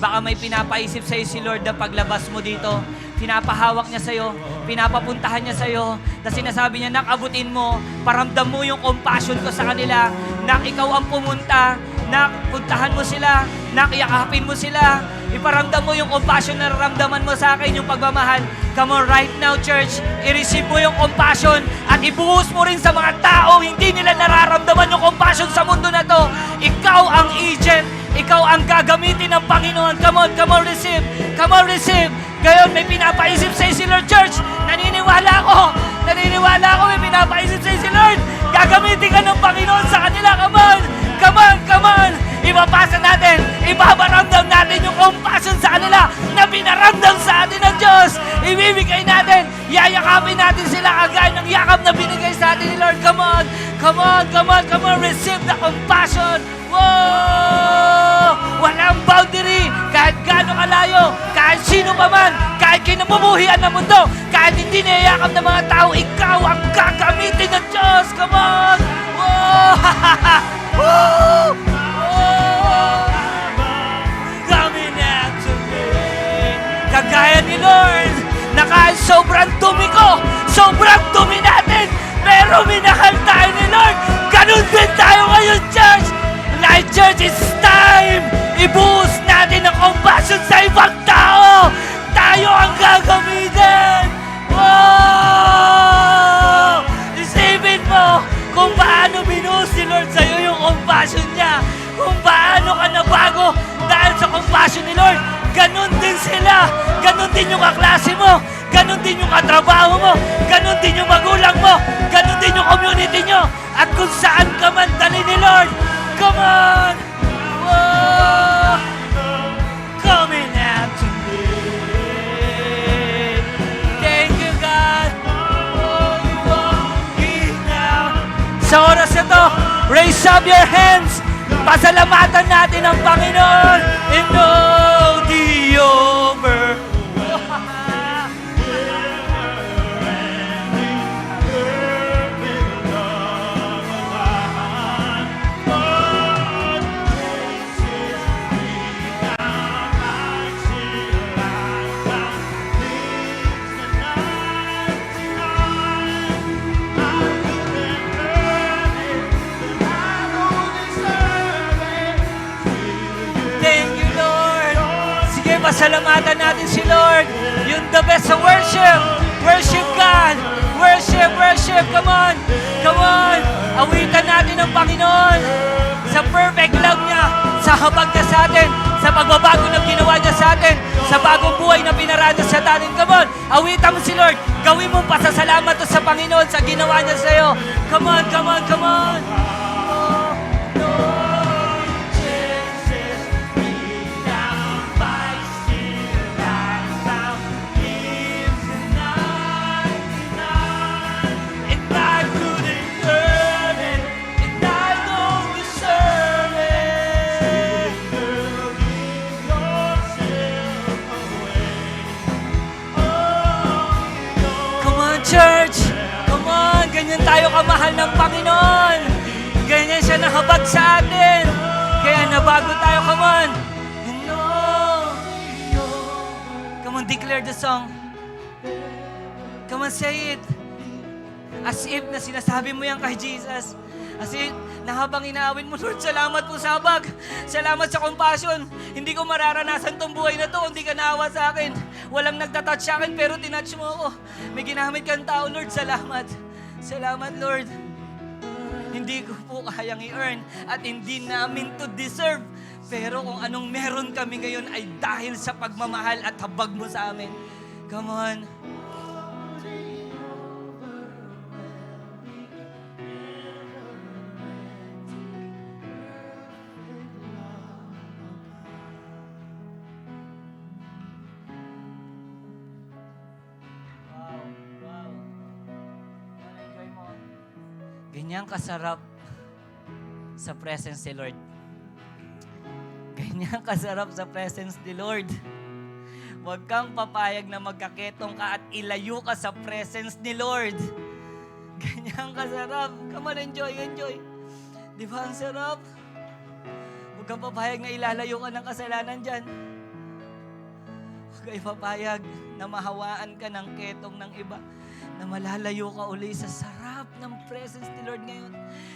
[SPEAKER 5] Baka may pinapaisip sa'yo si Lord na paglabas mo dito. Pinapahawak niya sa'yo, pinapapuntahan niya sa'yo, na sinasabi niya, nak, abutin mo, paramdam mo yung compassion ko sa kanila, nak, ikaw ang pumunta, nak, puntahan mo sila, nak, yakapin mo sila, iparamdam mo yung compassion na nararamdaman mo sa akin, yung pagmamahal. Come on, right now, church, i-receive mo yung compassion at ibuhos mo rin sa mga tao, hindi nila nararamdaman yung compassion sa mundo na to. Ikaw ang agent, ikaw ang gagamitin ng Panginoon. Come on, receive. Come on, receive. Ngayon, may pinapaisip sa'yo si Lord, church. Naniniwala ako, may pinapaisip sa'yo si Lord. Gagamitin ka ng Panginoon sa kanila. Come on. Ipapasa natin, ipaparamdam natin yung compassion sa kanila na pinaramdam sa atin ng Diyos. Ibibigay natin, yayakapin natin sila kagaya ng yakap na binigay sa atin ni Lord. Come on, receive the compassion. Wow! Walang boundary, kahit gaano kalayo, kahit sino pa man, kahit kinamumuhian ng mundo, kahit hindi niyayakap ng mga tao, ikaw ang gagamitin ng Diyos. Come on! Wow! Woo! Coming out to me. Kagaya ni Lord, na kahit sobrang dumi ko, sobrang dumi natin, pero minahal tayo ni Lord. Ganun din tayo ngayon, church. Light Church, it's time! Ibuhos natin ang compassion sa ibang tao! Tayo ang gagamitin! Wow! Isipin mo kung paano binuhos ni Lord sa'yo yung compassion niya. Kung paano ka nabago dahil sa compassion ni Lord. Ganon din sila. Ganon din yung kaklase mo. Ganon din yung katrabaho mo. Ganon din yung magulang mo. Ganon din yung community nyo. At kung saan ka man dali ni Lord. Come on! Whoa! Coming out to me. Thank you, God. Oh, you walking out. Sa oras na to, raise up your hands. Pasalamatan natin ang Panginoon. And know the over. Pasalamatan natin si Lord. Yung the best sa worship. Worship God. Worship. Come on. Awitan natin ang Panginoon sa perfect love niya, sa habag niya sa atin, sa pagbabago na ginawa niya sa atin, sa bagong buhay na pinaranas sa atin. Come on. Awitan mo si Lord. Gawin mong pasasalamat to sa Panginoon sa ginawa niya sa iyo. Come on. Ganyan tayo kamahal ng Panginoon. Ganyan siya nahabag sa atin. Kaya nabago tayo, come on. Come on, declare the song. Come on, say it. As if na sinasabi mo yan kay Jesus. As if na habang inaawin mo, Lord, salamat po sa habag. Salamat sa compassion. Hindi ko mararanasan tong buhay na to. Hindi ka naawa sa akin. Walang nagtatouch sa akin, pero tinouch mo ako. May ginamit kang tao, Lord. Salamat. Salamat, Lord. Hindi ko po kayang i-earn at hindi namin to deserve. Pero kung anong meron kami ngayon ay dahil sa pagmamahal at habag mo sa amin. Come on. Wow. Enjoy mo. Ganyan kasarap sa presence ni Lord. Ganyan kasarap sa presence ni Lord. Huwag kang papayag na magkaketong ka at ilayo ka sa presence ni Lord. Ganyan kasarap. Come on, enjoy. Di ba ang sarap? Huwag kang papayag na ilalayo ka ng kasalanan dyan. Huwag kang papayag na mahawaan ka ng ketong ng iba. Na malalayo ka uli sa sarap ng presence ni Lord ngayon.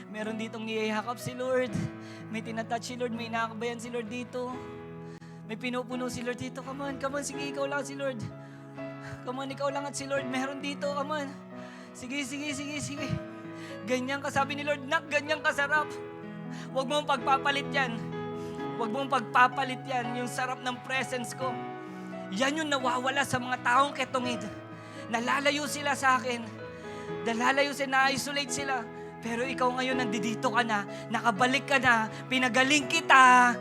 [SPEAKER 5] Meron ditong niyayakap si Lord. May tinatouch si Lord. May inakabayan si Lord dito. May pinupuno si Lord dito. Come on. Sige, ikaw lang si Lord. Come on, ikaw lang at si Lord. Meron dito. Come on. Sige. Ganyan ka, sabi ni Lord. Nak, ganyan kasarap. Huwag mong pagpapalit yan. Huwag mong pagpapalit yan. Yung sarap ng presence ko. Yan yung nawawala sa mga taong ketongid. Nalalayo sila sa akin. Nalalayo sila, na-isolate sila. Pero ikaw ngayon, nandito ka na, nakabalik ka na, pinagaling kita,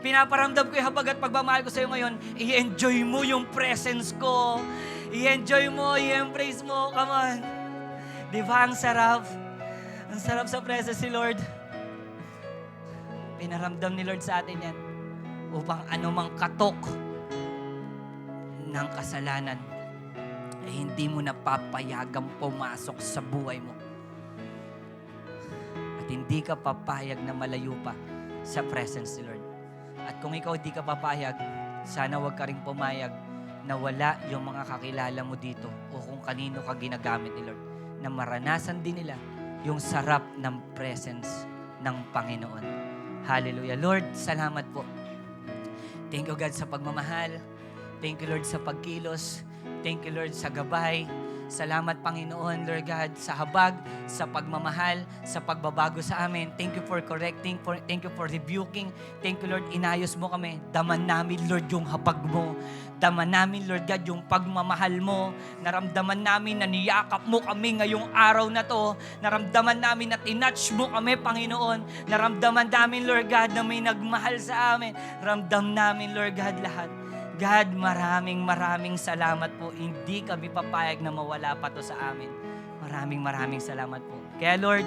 [SPEAKER 5] pinaparamdam ko yung habag at pagmamahal ko sa'yo ngayon, i-enjoy mo yung presence ko. I-enjoy mo, i-embrace mo, come on. Di ba ang sarap? Ang sarap sa presence ni Lord. Pinaramdam ni Lord sa atin yan upang anumang katok ng kasalanan ay hindi mo napapayagang pumasok sa buhay mo. At hindi ka papayag na malayo pa sa presence ni Lord. At kung ikaw hindi ka papayag, sana wag ka rin pumayag na wala yung mga kakilala mo dito o kung kanino ka ginagamit ni Lord na maranasan din nila yung sarap ng presence ng Panginoon. Hallelujah. Lord, salamat po. Thank you, God, sa pagmamahal. Thank you, Lord, sa pagkilos. Thank you, Lord, sa gabay. Salamat, Panginoon, Lord God, sa habag, sa pagmamahal, sa pagbabago sa amin. Thank you for correcting, thank you for rebuking. Thank you, Lord, inayos mo kami. Daman namin, Lord, yung habag mo. Daman namin, Lord God, yung pagmamahal mo. Naramdaman namin na niyakap mo kami ngayong araw na to. Naramdaman namin na tinouch mo kami, Panginoon. Naramdaman namin, Lord God, na may nagmahal sa amin. Ramdam namin, Lord God, lahat. God, maraming salamat po. Hindi kami papayag na mawala pa to sa amin. Maraming salamat po. Kaya Lord,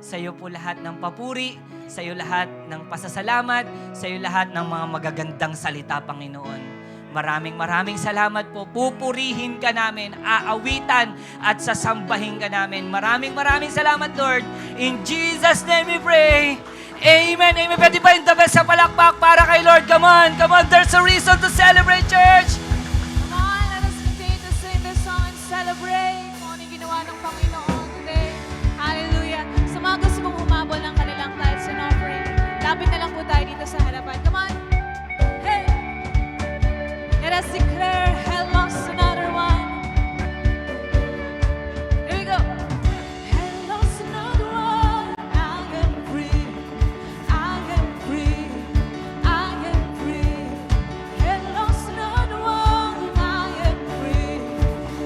[SPEAKER 5] sa iyo po lahat ng papuri, sa iyo lahat ng pasasalamat, sa iyo lahat ng mga magagandang salita, Panginoon. Maraming salamat po. Pupurihin ka namin, aawitan at sasambahin ka namin. Maraming salamat, Lord. In Jesus' name we pray. Amen. Pwede ba yung the best sa palakpak para kay Lord? Come on. There's a reason to celebrate, church.
[SPEAKER 1] Come on, let us continue to sing this song and celebrate kung ano yung ginawa ng Panginoon today. Hallelujah. Sa mga gusto mong humabol ng kanilang tithes and offering, lapit na lang po tayo dito sa harapan. Come on. Hey! Let us declare, I lost another one. Here we go. I lost another one. I am free. I am free. I am free. I lost another one. I am free.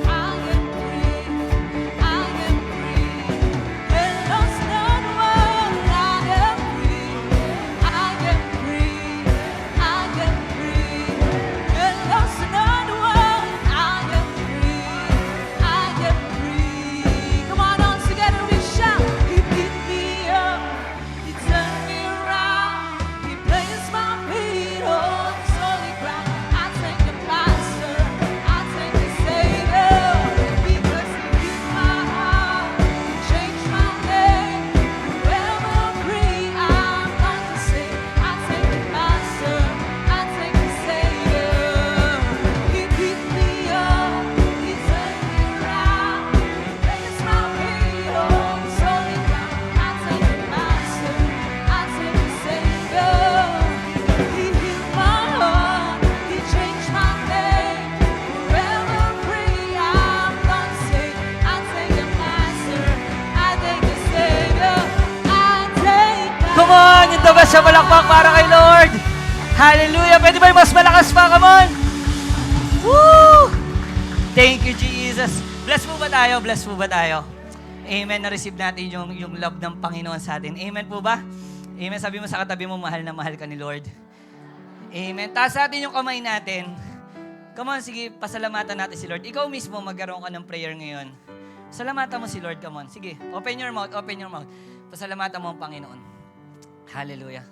[SPEAKER 1] I am free. I am free. I lost another one. I am free. I am free. I am free. I lost another
[SPEAKER 5] Receive the best sa palakpak para kay Lord. Hallelujah. Pwede ba yung mas malakas pa? Come on. Woo! Thank you, Jesus. Bless po ba tayo? Bless po ba tayo? Amen. Na-receive natin yung love ng Panginoon sa atin. Amen po ba? Amen. Sabi mo sa katabi mo, mahal na mahal ka ni Lord. Amen. Taas natin yung kamay natin. Come on, sige, pasalamatan natin si Lord. Ikaw mismo magkaroon ka ng prayer ngayon. Salamatan mo si Lord, come on. Sige, open your mouth, open your mouth. Pasalamatan mo ang Panginoon. Hallelujah.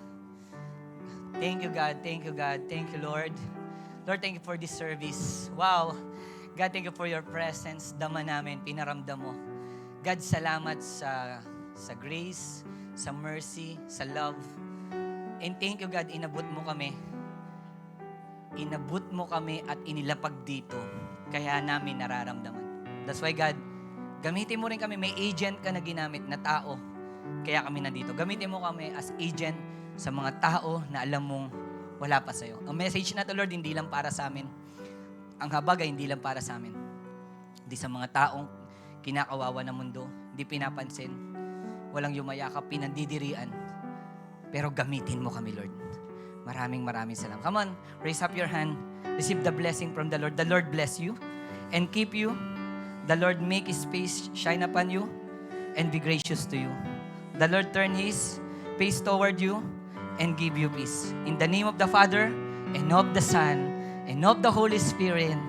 [SPEAKER 5] Thank you, God. Thank you, God. Thank you, Lord. Lord, thank you for this service. Wow. God, thank you for your presence. Dama namin, pinaramdam mo. God, salamat sa grace, sa mercy, sa love. And thank you, God, inabot mo kami. Inabot mo kami at inilapag dito. Kaya namin nararamdaman. That's why, God, gamitin mo rin kami. May agent ka na ginamit na tao. Kaya kami nandito. Gamitin mo kami as agent sa mga tao na alam mong wala pa sa'yo. Ang message na to, Lord, hindi lang para sa amin. Ang habag ay hindi lang para sa amin. Hindi sa mga taong kinakawawa ng mundo, hindi pinapansin, walang yumayakap, pinandidirian. Pero gamitin mo kami, Lord. Maraming salamat. Come on, raise up your hand. Receive the blessing from the Lord. The Lord bless you and keep you. The Lord make His face shine upon you and be gracious to you. The Lord turn His face toward you and give you peace. In the name of the Father, and of the Son, and of the Holy Spirit.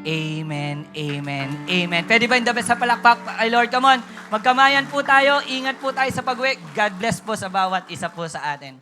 [SPEAKER 5] Amen, amen, amen. Pwede ba yung the best sa palakpak? Ay Lord, come on. Magkamayan po tayo. Ingat po tayo sa pag-uwi. God bless po sa bawat isa po sa atin.